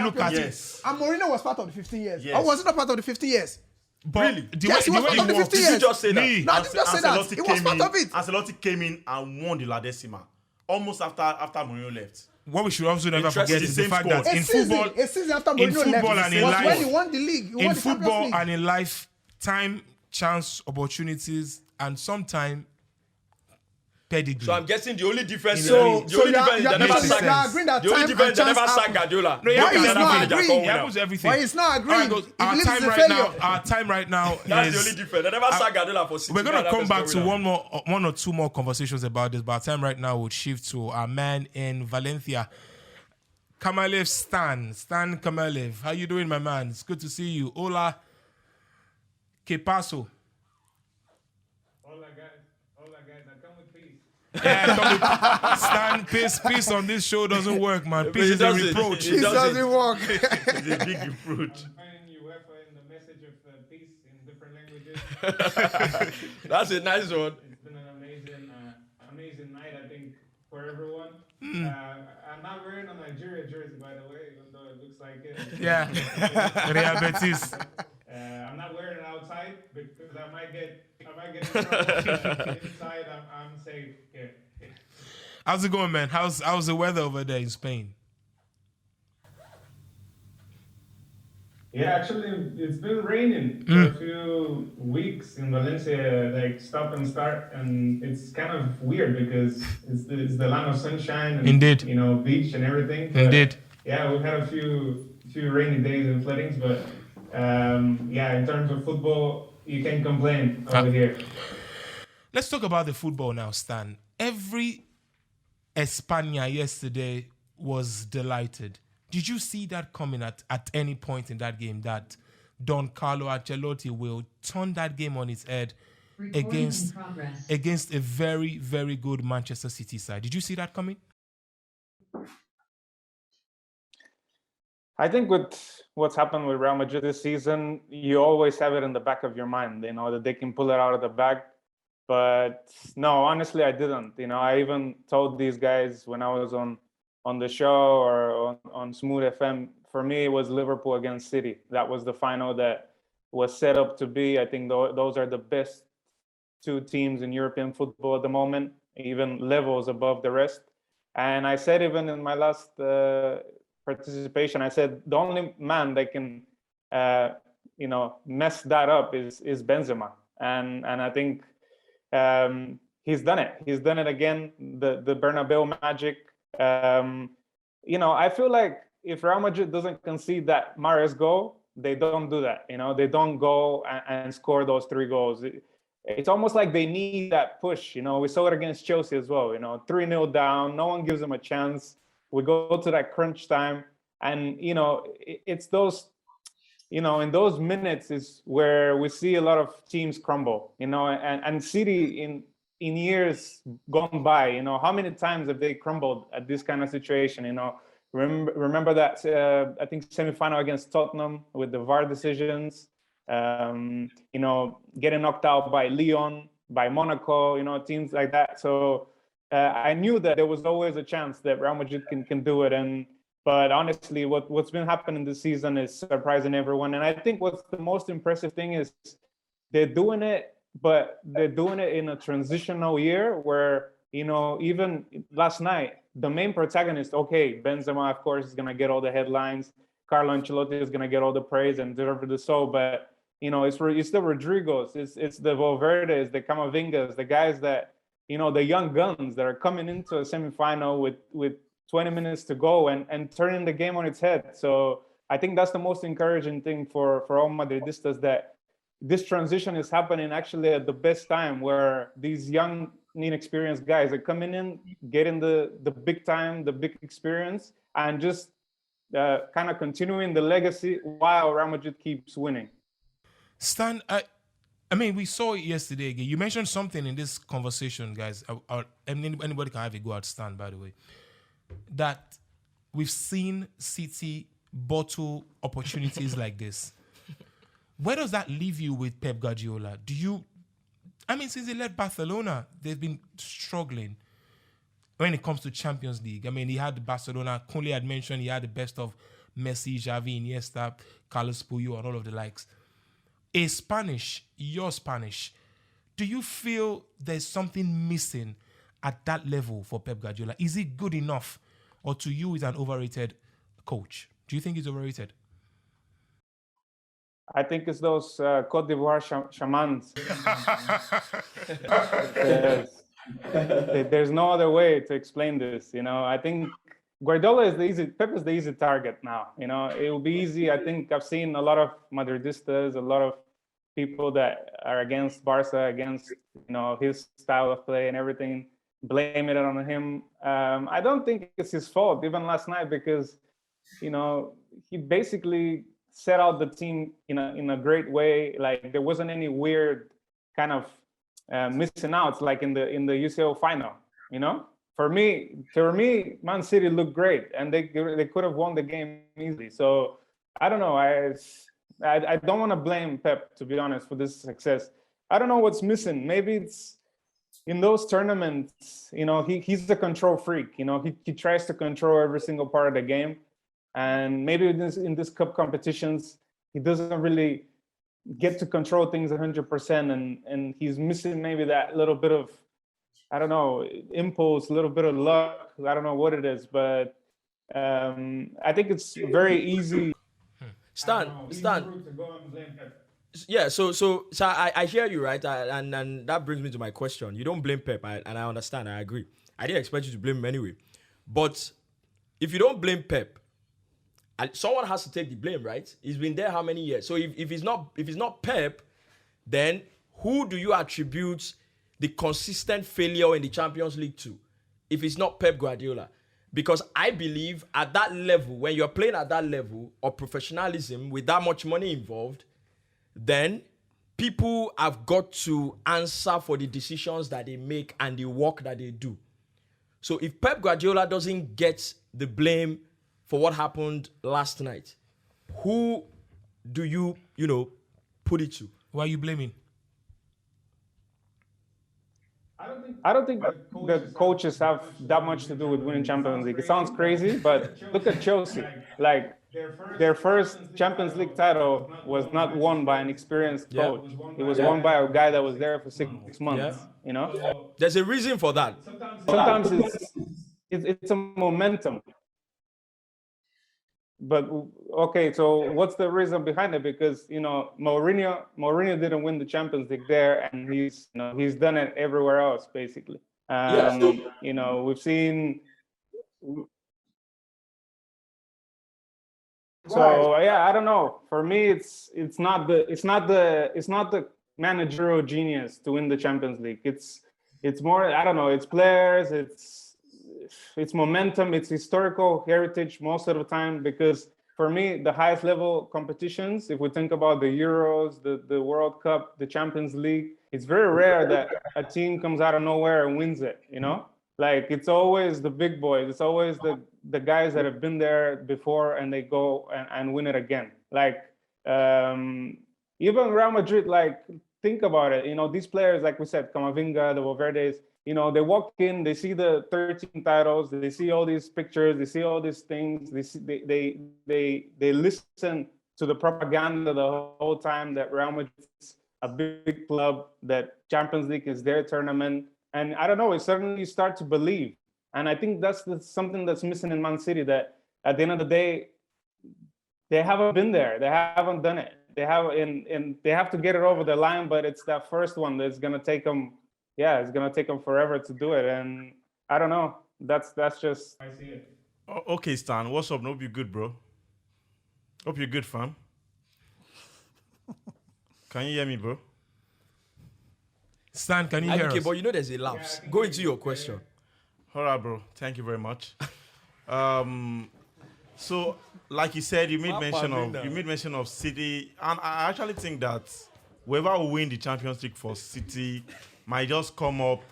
look at it, and Mourinho was part of the 15 years. Or was it not part of the 15 years? But really? Yes, he was part of the 15 years. Did you just say that? No, I didn't just say that. He was part of it. Ancelotti came in and won the La Decima almost after Mourinho left. What we should also never forget is the fact that in season after Mourinho left, was when he won the league. In football and in life, time, chance, opportunities, and sometimes pedigree. So I'm guessing the only difference is you're they never sacked Guardiola. No, he happens everything. But he's not agreeing. Our time right now That's the only difference. They never sacked Guardiola for 6 We're going to come back to one or two more conversations about this, but our time right now would shift to our man in Valencia, Kamalev Stan Kamalev. How you doing, my man? It's good to see you. Hola. Que paso? Hola guys, Stan, peace on this show doesn't work, man. Peace is a reproach. It doesn't work. It's a big reproach. I'm finding UEFA in the message of peace in different languages. That's a nice one. It's been an amazing night, I think, for everyone. I'm not wearing a Nigeria jersey, by the way, even though it looks like it. Yeah. Real Betis. I'm not wearing it outside because I might get in trouble. Inside, I'm safe here. How's it going, man? How's the weather over there in Spain? Yeah, actually, it's been raining for a few weeks in Valencia, like stop and start, and it's kind of weird because it's the land of sunshine and Indeed. Beach and everything. But Indeed. yeah, we've had a few rainy days and floodings, but in terms of football, you can't complain over here. Let's talk about the football now, Stan. Every España yesterday was delighted. Did you see that coming at any point in that game, that Don Carlo Ancelotti will turn that game on its head against a very, very good Manchester City side? Did you see that coming? I think with what's happened with Real Madrid this season, you always have it in the back of your mind, that they can pull it out of the bag. But no, honestly, I didn't. I even told these guys when I was on the show or on Smooth FM, for me, it was Liverpool against City. That was the final that was set up to be. I think those are the best two teams in European football at the moment, even levels above the rest. And I said, even in my last participation, I said, the only man that can, mess that up is Benzema. And I think he's done it. He's done it again, the Bernabeu magic. I feel like if Real Madrid doesn't concede that Mahrez goal, they don't do that. They don't go and score those 3 goals. It's almost like they need that push. We saw it against Chelsea as well. 3-0 down, no one gives them a chance. We go to that crunch time, and it's those. In those minutes is where we see a lot of teams crumble. And City in years gone by, how many times have they crumbled at this kind of situation? Remember that I think semi-final against Tottenham with the VAR decisions, getting knocked out by Lyon, by Monaco, teams like that. So I knew that there was always a chance that Real Madrid can do it. But honestly, what's been happening this season is surprising everyone. And I think what's the most impressive thing is they're doing it, but they're doing it in a transitional year where, even last night, the main protagonist, okay, Benzema, of course, is going to get all the headlines. Carlo Ancelotti is going to get all the praise and deservedly so. But, it's the Rodrigos, it's the Valverdes, the Camavingas, the guys that, the young guns that are coming into a semifinal with 20 minutes to go and turning the game on its head. So I think that's the most encouraging thing for all Madridistas, that this transition is happening actually at the best time, where these young, inexperienced guys are coming in, getting the big time, the big experience, and just kind of continuing the legacy while Real Madrid keeps winning. Stan, I mean, we saw it yesterday again. You mentioned something in this conversation, guys. Anybody can have a go at Stan, by the way. That we've seen City bottle opportunities like this. Where does that leave you with Pep Guardiola? Since he led Barcelona, they've been struggling when it comes to Champions League. He had Barcelona, Kunle had mentioned he had the best of Messi, Xavi, Iniesta, Carlos Puyol, and all of the likes. You're Spanish. Do you feel there's something missing at that level for Pep Guardiola? Is he good enough, or to you is an overrated coach? Do you think he's overrated? I think it's those Côte d'Ivoire shamans. There's no other way to explain this. I think Guardiola Pep is the easy target now. It will be easy. I think I've seen a lot of Madridistas, a lot of people that are against Barca, against his style of play and everything, blame it on him. I don't think it's his fault, even last night, because he basically set out the team in a great way. Like, there wasn't any weird kind of missing outs like in the UCL final. You know, for me, Man City looked great, and they could have won the game easily. So I don't know. I don't want to blame Pep, to be honest, for this success. I don't know what's missing. Maybe it's in those tournaments. You know, he's the control freak. You know, he tries to control every single part of the game, and maybe in this cup competitions, he doesn't really get to control things 100%, and he's missing maybe that little bit of, I don't know, impulse, a little bit of luck. I don't know what it is, but I think it's very easy. Stan. Yeah, so I hear you, right? And that brings me to my question. You don't blame Pep, and I understand. I agree. I didn't expect you to blame him anyway. But if you don't blame Pep, someone has to take the blame, right? He's been there how many years? So if it's not Pep, then who do you attribute the consistent failure in the Champions League to? If it's not Pep Guardiola? Because I believe at that level, when you're playing at that level of professionalism with that much money involved, then people have got to answer for the decisions that they make and the work that they do. So if Pep Guardiola doesn't get the blame for what happened last night, who do you put it to? Why are you blaming? I don't think the coaches have that much to do with winning Champions League. It sounds crazy, but look at Chelsea. Like, their first Champions League title was not won by an experienced coach. It was won by a guy that was there for 6 months. You know, there's a reason for that. Sometimes it's a momentum. But okay, so what's the reason behind it? Because Mourinho didn't win the Champions League there, and he's done it everywhere else basically. We've seen. So yeah, I don't know. For me, it's not the managerial genius to win the Champions League. It's more, I don't know. It's players. It's momentum. It's historical heritage most of the time. Because for me, the highest level competitions, if we think about the Euros, the World Cup, the Champions League, it's very rare that a team comes out of nowhere and wins it. You know, like it's always the big boys. It's always the guys that have been there before and they go and win it again. Like even Real Madrid, like think about it. These players, like we said, Camavinga, the Valverdes, they walk in, they see the 13 titles, they see all these pictures, they see all these things, they listen to the propaganda the whole time that Real Madrid is a big club, that Champions League is their tournament. And I don't know, it suddenly you start to believe. And I think that's something that's missing in Man City, that at the end of the day, they haven't been there. They haven't done it. They have and they have to get it over the line, but it's that first one that's gonna take them. Yeah, it's gonna take them forever to do it. And I don't know. That's just I see it. Okay, Stan, what's up? Hope you're good, bro. Hope you're good, fam. Can you hear me, bro? Stan, can you hear us? Okay, but there's a lapse. Go into your question. All right, bro. Thank you very much. So, like you said, you made mention of City, and I actually think that whoever will win the Champions League for City might just come up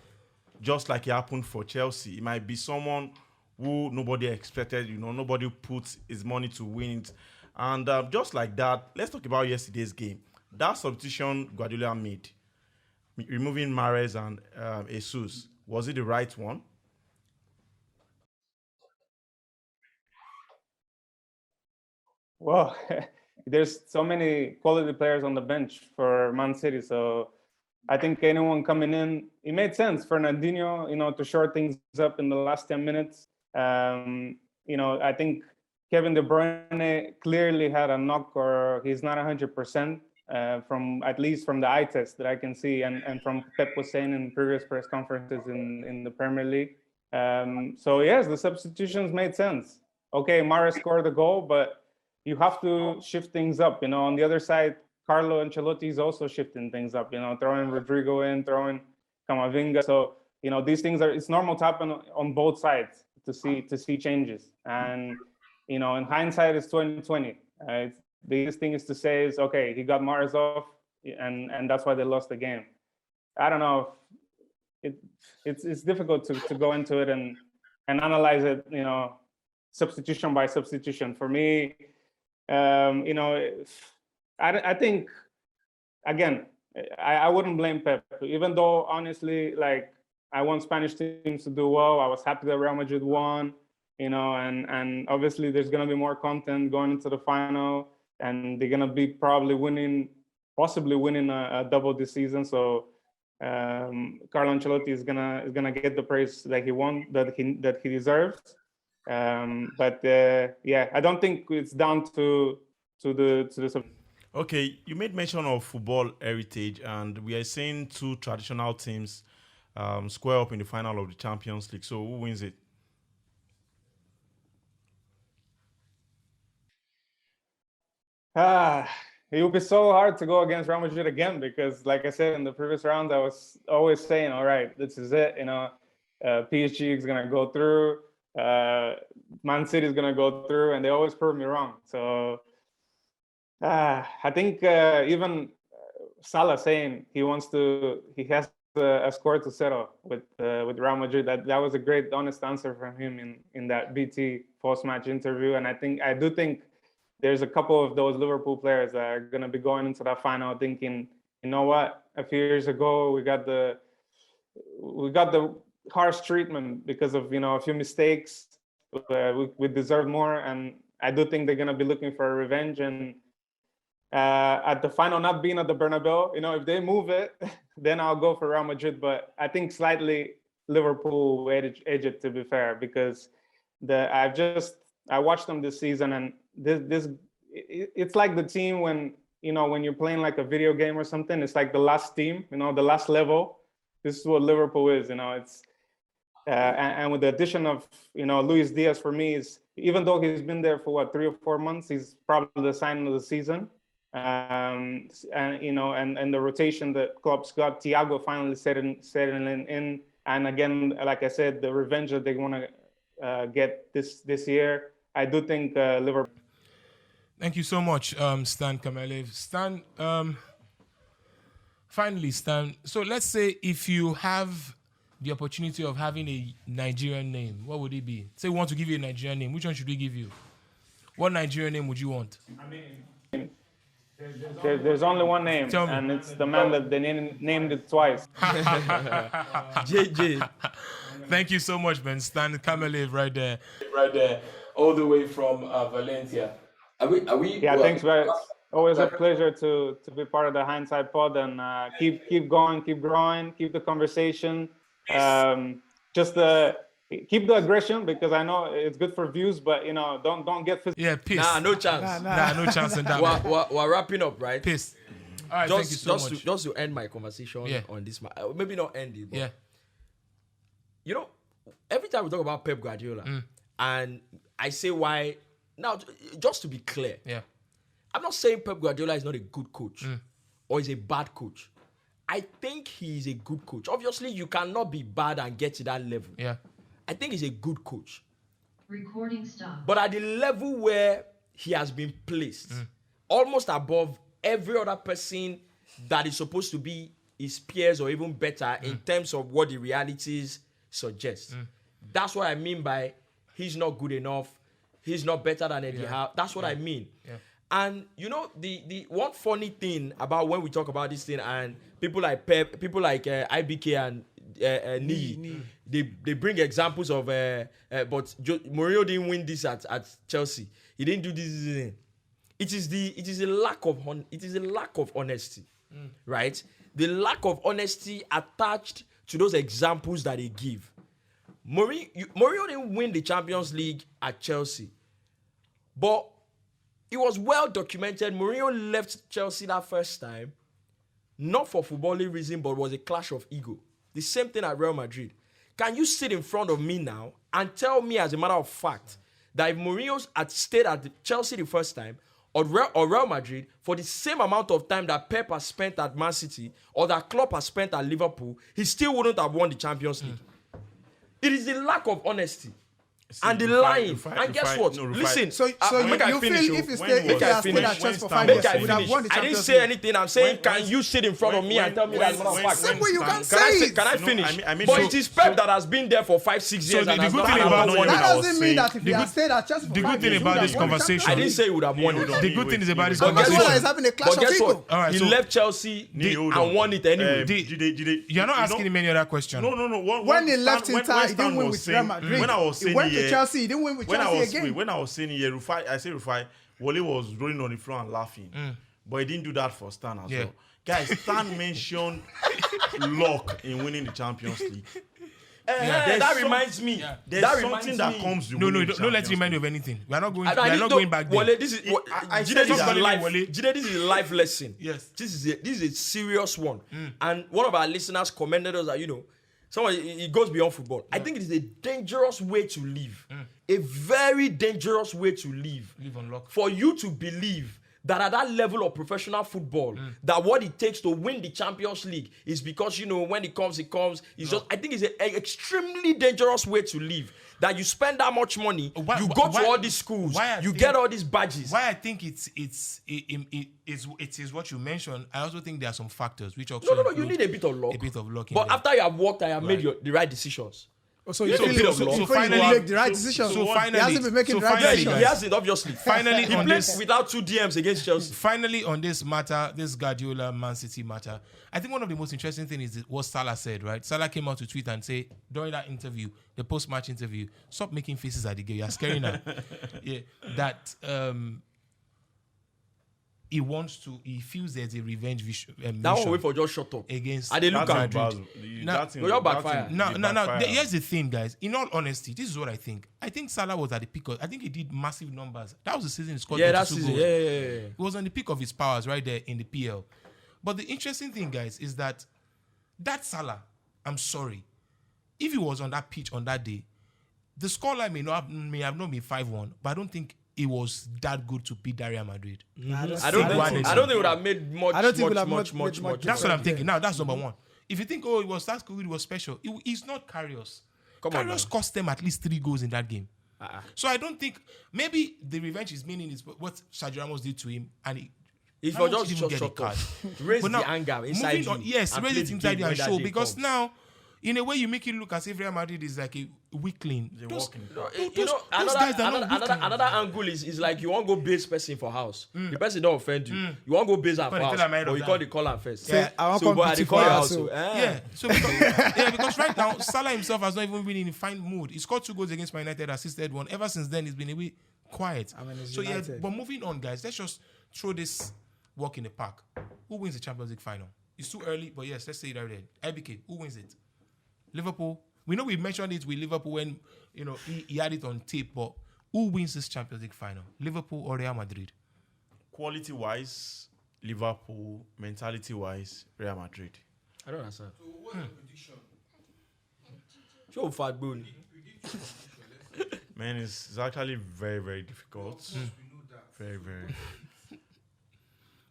just like it happened for Chelsea. It might be someone who nobody expected. Nobody put his money to win it, and just like that, let's talk about yesterday's game. That substitution Guardiola made, removing Mahrez and Jesus, was it the right one? Well, there's so many quality players on the bench for Man City, so I think anyone coming in, it made sense. Fernandinho, to short things up in the last 10 minutes. I think Kevin De Bruyne clearly had a knock, or he's not 100%, from at least from the eye test that I can see, and from Pep was saying in previous press conferences in the Premier League. So yes, the substitutions made sense. Okay, Mahrez scored the goal, but you have to shift things up. On the other side, Carlo Ancelotti is also shifting things up. Throwing Rodrigo in, throwing Camavinga. So these things it's normal to happen on both sides to see changes. And in hindsight, it's 2020. The easiest thing is to say is, okay, he got Mahrez off, and that's why they lost the game. I don't know. it's difficult to go into it and analyze it, substitution by substitution. For me, I think, again, I wouldn't blame Pep, even though honestly, like, I want Spanish teams to do well. I was happy that Real Madrid won, and obviously there's going to be more content going into the final, and they're going to be possibly winning a double this season. So Carlo Ancelotti is gonna get the praise that he deserves. But I don't think it's down to the. Okay, you made mention of football heritage, and we are seeing two traditional teams square up in the final of the Champions League. So who wins it? It would be so hard to go against Real Madrid again, because, like I said in the previous round, I was always saying, all right, this is it. PSG is going to go through, Man City is going to go through, and they always prove me wrong. So I think even Salah saying he has a score to settle with Real Madrid, that was a great, honest answer from him in that BT post-match interview. And I do think there's a couple of those Liverpool players that are going to be going into that final thinking, you know what, a few years ago we got the harsh treatment because of a few mistakes. We deserve more, and I do think they're going to be looking for a revenge. And at the final, not being at the Bernabeu, if they move it, then I'll go for Real Madrid. But I think slightly Liverpool will edge it, to be fair, because I watched them this season, and it's like the team when you're playing like a video game or something. It's like the last team, the last level. This is what Liverpool is. It's and with the addition of Luis Diaz, for me, is, even though he's been there for 3 or 4 months, he's probably the signing of the season. And the rotation that Klopp's got, Thiago finally settling in, and again, like I said, the revenge that they want to get this year. I do think Liverpool. Thank you so much, Stan Kamelev. Stan, finally, Stan. So let's say if you have the opportunity of having a Nigerian name, what would it be? Say we want to give you a Nigerian name. Which one should we give you? What Nigerian name would you want? There's only one name, and it's the man that they named it twice. JJ. Thank you so much, man. Stan Kamelev right there, all the way from Valencia. Are we? Yeah, thanks, man. Always a pleasure to be part of the Hindsight Pod, and keep going, keep growing, keep the conversation. Just keep the aggression, because I know it's good for views, but don't get pissed. Yeah, pissed. Nah, no chance. No chance in that. We're wrapping up, right? Pissed. All right, thank you so much. Just to end my conversation on this, maybe not end it, but every time we talk about Pep Guardiola, and I say why. Now, just to be clear, I'm not saying Pep Guardiola is not a good coach or is a bad coach. I think he's a good coach. Obviously, you cannot be bad and get to that level. Yeah. I think he's a good coach. Recording stop. But at the level where he has been placed, almost above every other person that is supposed to be his peers or even better in terms of what the realities suggest. That's what I mean by he's not good enough. He's not better than Eddie Howe. That's what I mean. Yeah. And the one funny thing about when we talk about this thing, and people like Pep, people like IBK and Nii, they bring examples of but Mourinho didn't win this at Chelsea. He didn't do this. It is a lack of honesty, right? The lack of honesty attached to those examples that they give. Mourinho didn't win the Champions League at Chelsea, but it was well documented. Mourinho left Chelsea that first time, not for footballing reason, but it was a clash of ego. The same thing at Real Madrid. Can you sit in front of me now and tell me, as a matter of fact, that if Mourinho had stayed at Chelsea the first time, or Real Madrid, for the same amount of time that Pep has spent at Man City, or that Klopp has spent at Liverpool, he still wouldn't have won the Champions League? It is the lack of honesty. and the line. And guess what? Listen, So make I you finish, feel if you when stay, if you had finish, stayed at Chelsea for 5 make years, I you would have finish. won the I didn't Champions say League. anything. I'm saying, can you sit in front of me and tell me that's not a fact? Simple, you can say it. Can I No, finish? I mean, but so- it is Pep that has been there for 5-6 years the and has good not thing had about- one. when That I was doesn't mean that if the you had good- stayed at Chelsea for the 5 good thing years, you about would this have won the conversation- Champions I didn't say he would have won it. The good thing is about this League. Guardiola conversation. is having a clash But of guess ego. what? All right, He so- left Chelsea Hold on. and won it anyway. You're not asking him any other question. No. When he left Inter, he didn't win with Real saying, Madrid. when I was He saying went to here, Chelsea, he didn't win with Chelsea again. when I was saying here, Rufai, Wale was rolling on the floor and laughing, but he didn't do that for Stan as well. Guys, Stan mentioned luck in winning the Champions League. That reminds me. There's That something reminds that me. comes with No, winning the don't let Champions me remind you League. of anything. We are not going. I We are need not to- going back there. Wale, this is I Jide, said this is that. a life. Wale. Jide, this is a life lesson. Yes. This is a serious one. And one of our listeners commented us that someone it goes beyond football. I think it is a dangerous way to live. A very dangerous way to live. Live on luck. For you to believe that at that level of professional football, that what it takes to win the Champions League is because, when it comes, it comes. It's just, I think it's an extremely dangerous way to live. That you spend that much money, you go to all these schools, you get all these badges. Why I think it is what you mentioned. I also think there are some factors which also No, you include need a bit of luck. A bit of luck. in But there. after you have worked and you have made the right decisions. So you So feel bit of so luck. before you finally- make the right decision. so He finally- hasn't been making so the right finally, decision. guys. He hasn't, obviously. Finally he on played this- without 2 DMs against Chelsea. Finally, on this matter, this Guardiola Man City matter, I think one of the most interesting things is what Salah said, right? Salah came out to tweet and say during that interview, the post-match interview, stop making faces at the game. You're scaring her. Yeah, that he feels there's a revenge That one mission wait for just shut up. against I did look That's at Madrid. You're backfire. No. Here's the thing, guys. In all honesty, this is what I think. I think Salah was at the peak of. I think he did massive numbers. That was the season he scored 22 that's goals. yeah. He was on the peak of his powers right there in the PL. But the interesting thing, guys, is that Salah, I'm sorry, if he was on that pitch on that day, the scoreline may have not been 5-1, but I don't think it was that good to beat Real Madrid. I don't think it would have made much. I don't think it would have much. made much That's what I'm Yeah. thinking. Now, that's number one. If you think, it was that good, it was special, he's not Karius. Come on Karius now. cost them at least 3 goals in that game. So I don't think, maybe the revenge is meaning is what Sergio Ramos did to him, and If why you're won't he just even get a shut card? up, raise But now, the anger inside moving you. on, yes, and raise play it the inside game you and when that show. day Because comes. now, in a way, you make it look as if Real Madrid is like a weakling. Those guys are not weaklings. Another angle is like you want to go base person for house. The person don't offend you. You want to go base her for But they house, tell her married but of you call that. the caller first. Say, I want So, but I compete dey call for your house, house. so- Yeah, because right now Salah himself has not even been in a fine mood. He scored 2 goals against Man United, assisted 1. Ever since then, he's been a bit quiet. it's So yeah, United. but moving on, guys, let's just throw this walk in the park. Who wins the Champions League final? It's too early, but yes, let's say it right there. IBK, who wins it? Liverpool. We know we mentioned it with Liverpool when he had it on tape, but who wins this Champions League final? Liverpool or Real Madrid? Quality-wise, Liverpool. Mentality-wise, Real Madrid. I don't understand. Show fat bone. Man, it's actually very, very difficult. Very, very.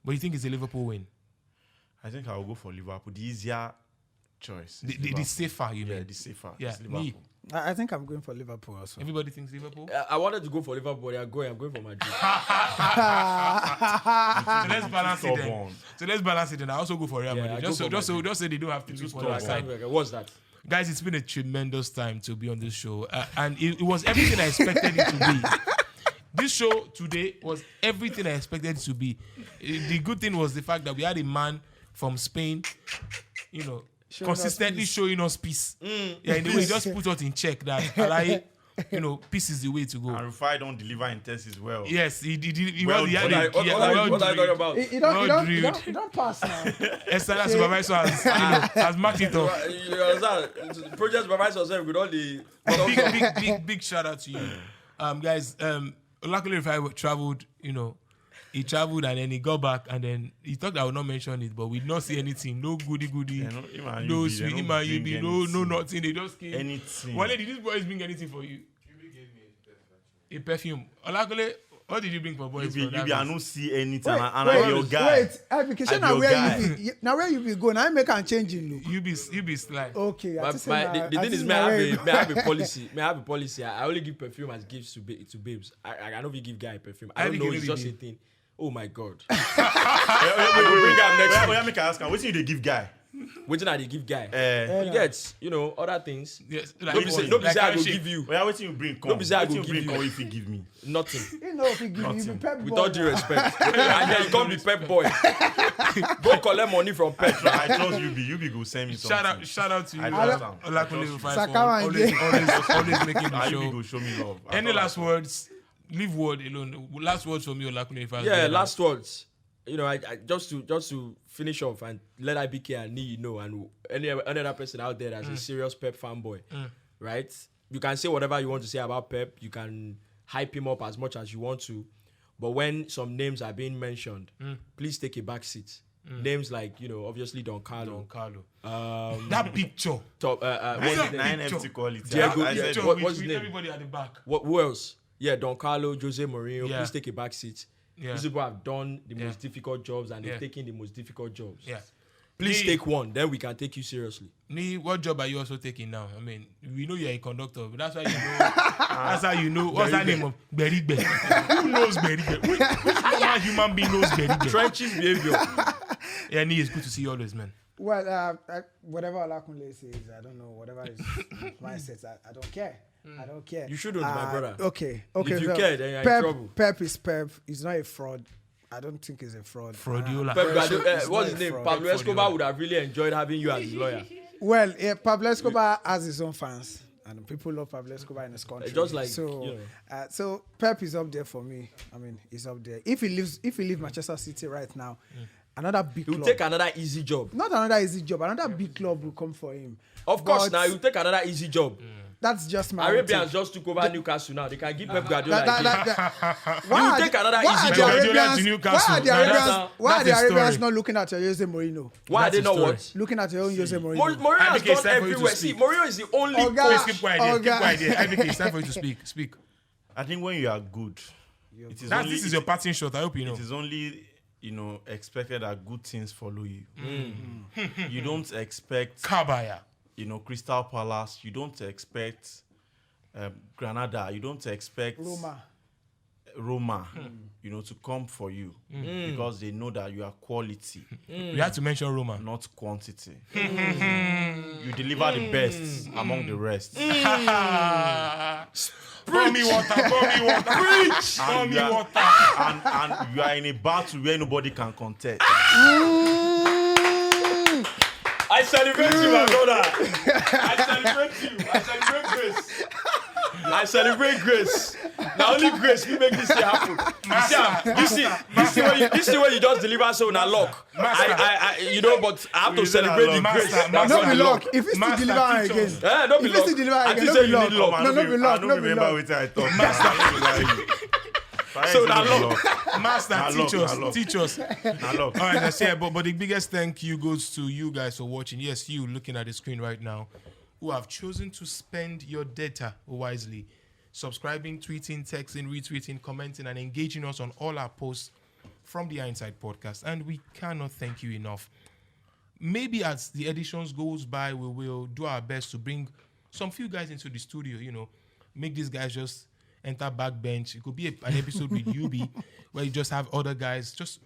But you think it's a Liverpool win? I think I'll go for Liverpool. The easier choice. is The Liverpool. safer, you Yeah, mean? the safer. Yeah, It's me. Liverpool. I think I'm going for Liverpool also. Everybody thinks Liverpool? I wanted to go for Liverpool, but I'm going for Madrid. So let's balance it then. Stubborn. So let's balance it then. I also go for Real Yeah, Madrid. I go for Just so they don't have to be on our side. What's that? Guys, it's been a tremendous time to be on this show. And it was everything I expected it to be. This show today was everything I expected it to be. The good thing was the fact that we had a man from Spain, consistently showing us peace. Yeah, in the way he just put us in check that Alaye, peace is the way to go. And Rufai don't deliver in tests as well. Yes, he Well, had What are you talking about? You don't pass now. Estella supervisor has marked it up. You understand? Project supervisor yourself with all the Big shout out to you, guys. Luckily, if I traveled, he traveled and then he got back and then he thought I would not mention it, but we did not see anything. No goody, no sweet, no nothing. They just came. Anything. Wale, did these boys bring anything for you? A perfume. Luckily, What did you bring for boys? You be I don't see anything, Wait, and I'm your guy. Wait, application I'm now your where guy. you be? Now where you be going? I make a change in look. You be sly. Okay, The thing is, may I have a policy. May I have a policy. I only give perfume as gifts to babes. I don't even give guy perfume. I don't know. It's just a thing. Oh my god. Wait, make I ask him. What you they give guy? Waiting at the give guy. He gets, other things. Yes, Don't be say I go give you. Well, what you bring? Don't be say I go give you. Come if you give me. Nothing. You know if you give you be Pep With boy all due now. respect. And then you come be Pep boy. Go collect money from Pep. I trust you be go send me something. Shout out to you. I trust him. Olakunle Saka for always making the You be show. go show me love. Any last words? Leave word alone. Last words from you, Olakunle. Yeah, last words. I just to finish off and let IBK and Nii know, and any other person out there that's a serious Pep fanboy, right? You can say whatever you want to say about Pep. You can hype him up as much as you want to, but when some names are being mentioned, please take a back seat. Names like obviously Don Carlo. That picture. What's his name? 9 FC quality. Diego- I yeah, said, what's his name? Everybody at the back. Who else? Yeah, Don Carlo, Jose Mourinho. Yeah. Please take a back seat. Yeah. These people have done the Yeah. most difficult jobs and they've Yeah. taken the most difficult jobs. Yeah. Please Nii- take one, then we can take you seriously. Nii, what job are you also taking now? I mean, we know you're a conductor, but that's why you know. That's how you know. What's that name of Berigbe? Who knows Berigbe? Which normal human being knows Berigbe? Trenches behavior. Yeah, Nii, it's good to see you always, man. Well, whatever Olakunle says, I don't know. Whatever his mindset, I don't care. I don't care. You shouldn't, my brother. Okay. If you so care, then you're in Pep, trouble. Pep is Pep. He's not a fraud. I don't think he's a fraud. Fraudiola. Pep Very Guardiola, sure it's what's not his a name? fraud. Pablo Escobar would have really enjoyed having you as his lawyer. Well, yeah, Pablo Escobar has his own fans, and people love Pablo Escobar in his country. Just like, so, so Pep is up there for me. I mean, he's up there. If he leaves Manchester City right now, another big He'll club. take another easy job. Not another easy job. Another big club will come for him. Of course, But now he'll take another easy job. that's just my. Arabians just took over Newcastle now. They can give Pep Guardiola again. Why will take another why easy are the job. Guardiola to Arabians? Newcastle. Why are the Now Arabians? that's- Why are the that's a Arabians story. not looking at your Jose Mourinho? Why are That's they the not story. what? Looking at your own Jose Mourinho. Mourinho has IBK, it's done time for you to everywhere. See, speak. Mourinho is the only Oga. coach. Keep quiet there. Oh, Keep God. quiet there. IBK, it's time for you to speak. Speak. I think when you are good, it is This is your parting shot. I hope you know. It is only expected that good things follow you. You don't expect Kabaya. Crystal Palace. You don't expect Granada. You don't expect Roma. To come for you because they know that you are quality, We had to mention Roma. not quantity. You deliver the best among the rest. Pour me water. Preach. Pour And me you are- water. and you are in a battle where nobody can contest. I celebrate you, my brother. I celebrate you. I celebrate grace. I celebrate grace. Now only grace will make this thing happen. You see when you just deliver so na luck. But I have to celebrate the grace. Master, That's No what be the luck. If it's Master, still deliver teach again. us. Don't be If it's luck. still deliver I again, think no say be you luck. need luck. No, no be luck. I don't No be remember luck. what I thought. So na luck. Master, Nah, teach look, us. nah, look. Teach us. Nah, look. All right, that's it. But the biggest thank you goes to you guys for watching. Yes, you looking at the screen right now, who have chosen to spend your data wisely, subscribing, tweeting, texting, retweeting, commenting, and engaging us on all our posts from the Hindsight Podcast. And we cannot thank you enough. Maybe as the editions goes by, we will do our best to bring some few guys into the studio. Make these guys just enter backbench. It could be an episode with UB where you just have other guys, just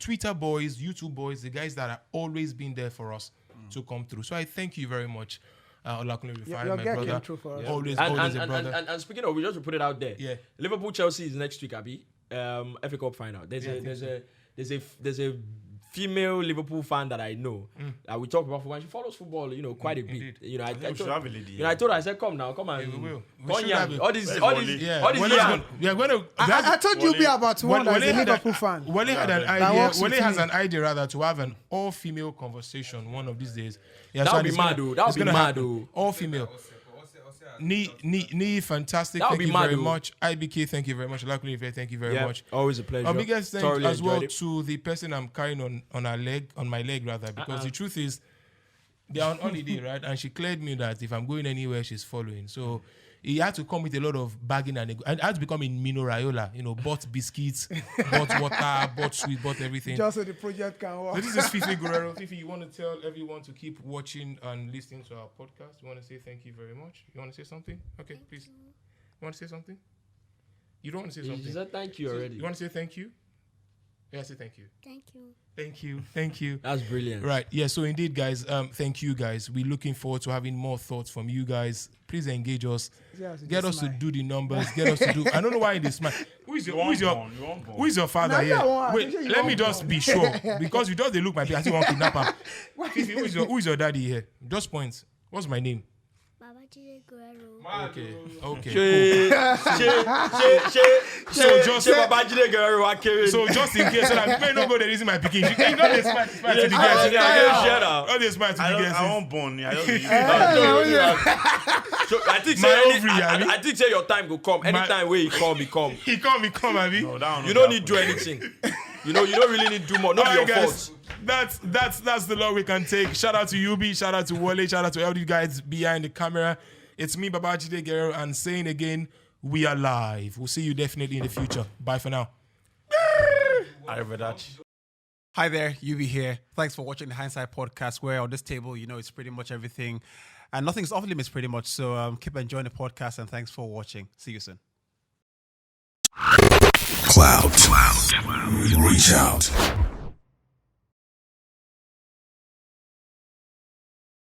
Twitter boys, YouTube boys, the guys that are always been there for us to come through. So I thank you very much, Olakunle Rufai, Your my guy brother. came through for us. Always And a brother. speaking of, we just to put it out there. Yeah. Liverpool Chelsea is next week, Abi. FA Cup final. There's a female Liverpool fan that I know that we talk about football. She follows football, quite a bit. indeed. I We should have a lady. I told her, I said, come now, come and Yeah, we will. We come should here. have it. All these Yeah, all these we are going to. I told you be about one that is a Liverpool fan. Wale had an That idea. works with Wale has me. an idea rather to have an all-female conversation one of these days. Yeah, That so would be it's mad, gonna- though. That would it's be gonna mad, happen. though. All-female. Nii, fantastic. That would Thank be you mad, very though. much. IBK, thank you very much. Olakunle, thank you very Yeah, much. always a pleasure. Our biggest thanks Thoroughly as well enjoyed it. to the person I'm carrying on my leg rather, because the truth is they're on holiday, right? And she cleared me that if I'm going anywhere, she's following. So he had to come with a lot of bagging and I had to become a Mino Raiola. You know, bought biscuits, bought water, bought sweet, bought everything. Just so the project can work. So this is Fifi Guerrero. Fifi, you want to tell everyone to keep watching and listening to our podcast? You want to say thank you very much? You want to say something? Okay, please. You want to say something? You don't want to say something? You said thank you already. You want to say thank you? Yeah, say thank you. Thank you. Thank you. Thank you. That's brilliant. Right. Yeah. So indeed, guys, thank you, guys. We're looking forward to having more thoughts from you guys. Please engage us. Get us to do the numbers. Get us to do. I don't know why this man. Who is your father here? Wait, let me just be sure because you just they look my I still want to kidnap him. Who is your daddy here? Just points. What's my name? Okay. So just in case, so that may not go there using my picking. You can't go smart to the guys. Not the smart to the guys. I won't born. I don't So I think say your time will come. Anytime where he come. He come, Abi. No, you don't need to do anything. You don't really need to do more. Not your fault. That's the law we can take. Shout out to Yubi, shout out to Wale, shout out to all you guys behind the camera. It's me, Babajide Guerrero, and saying again, we are live. We'll see you definitely in the future. Bye for now. Arrivederci. Hi there, Yubi here. Thanks for watching the Hindsight Podcast, where on this table, it's pretty much everything. And nothing's off limits pretty much. So keep enjoying the podcast and thanks for watching. See you soon. Cloud. Reach out.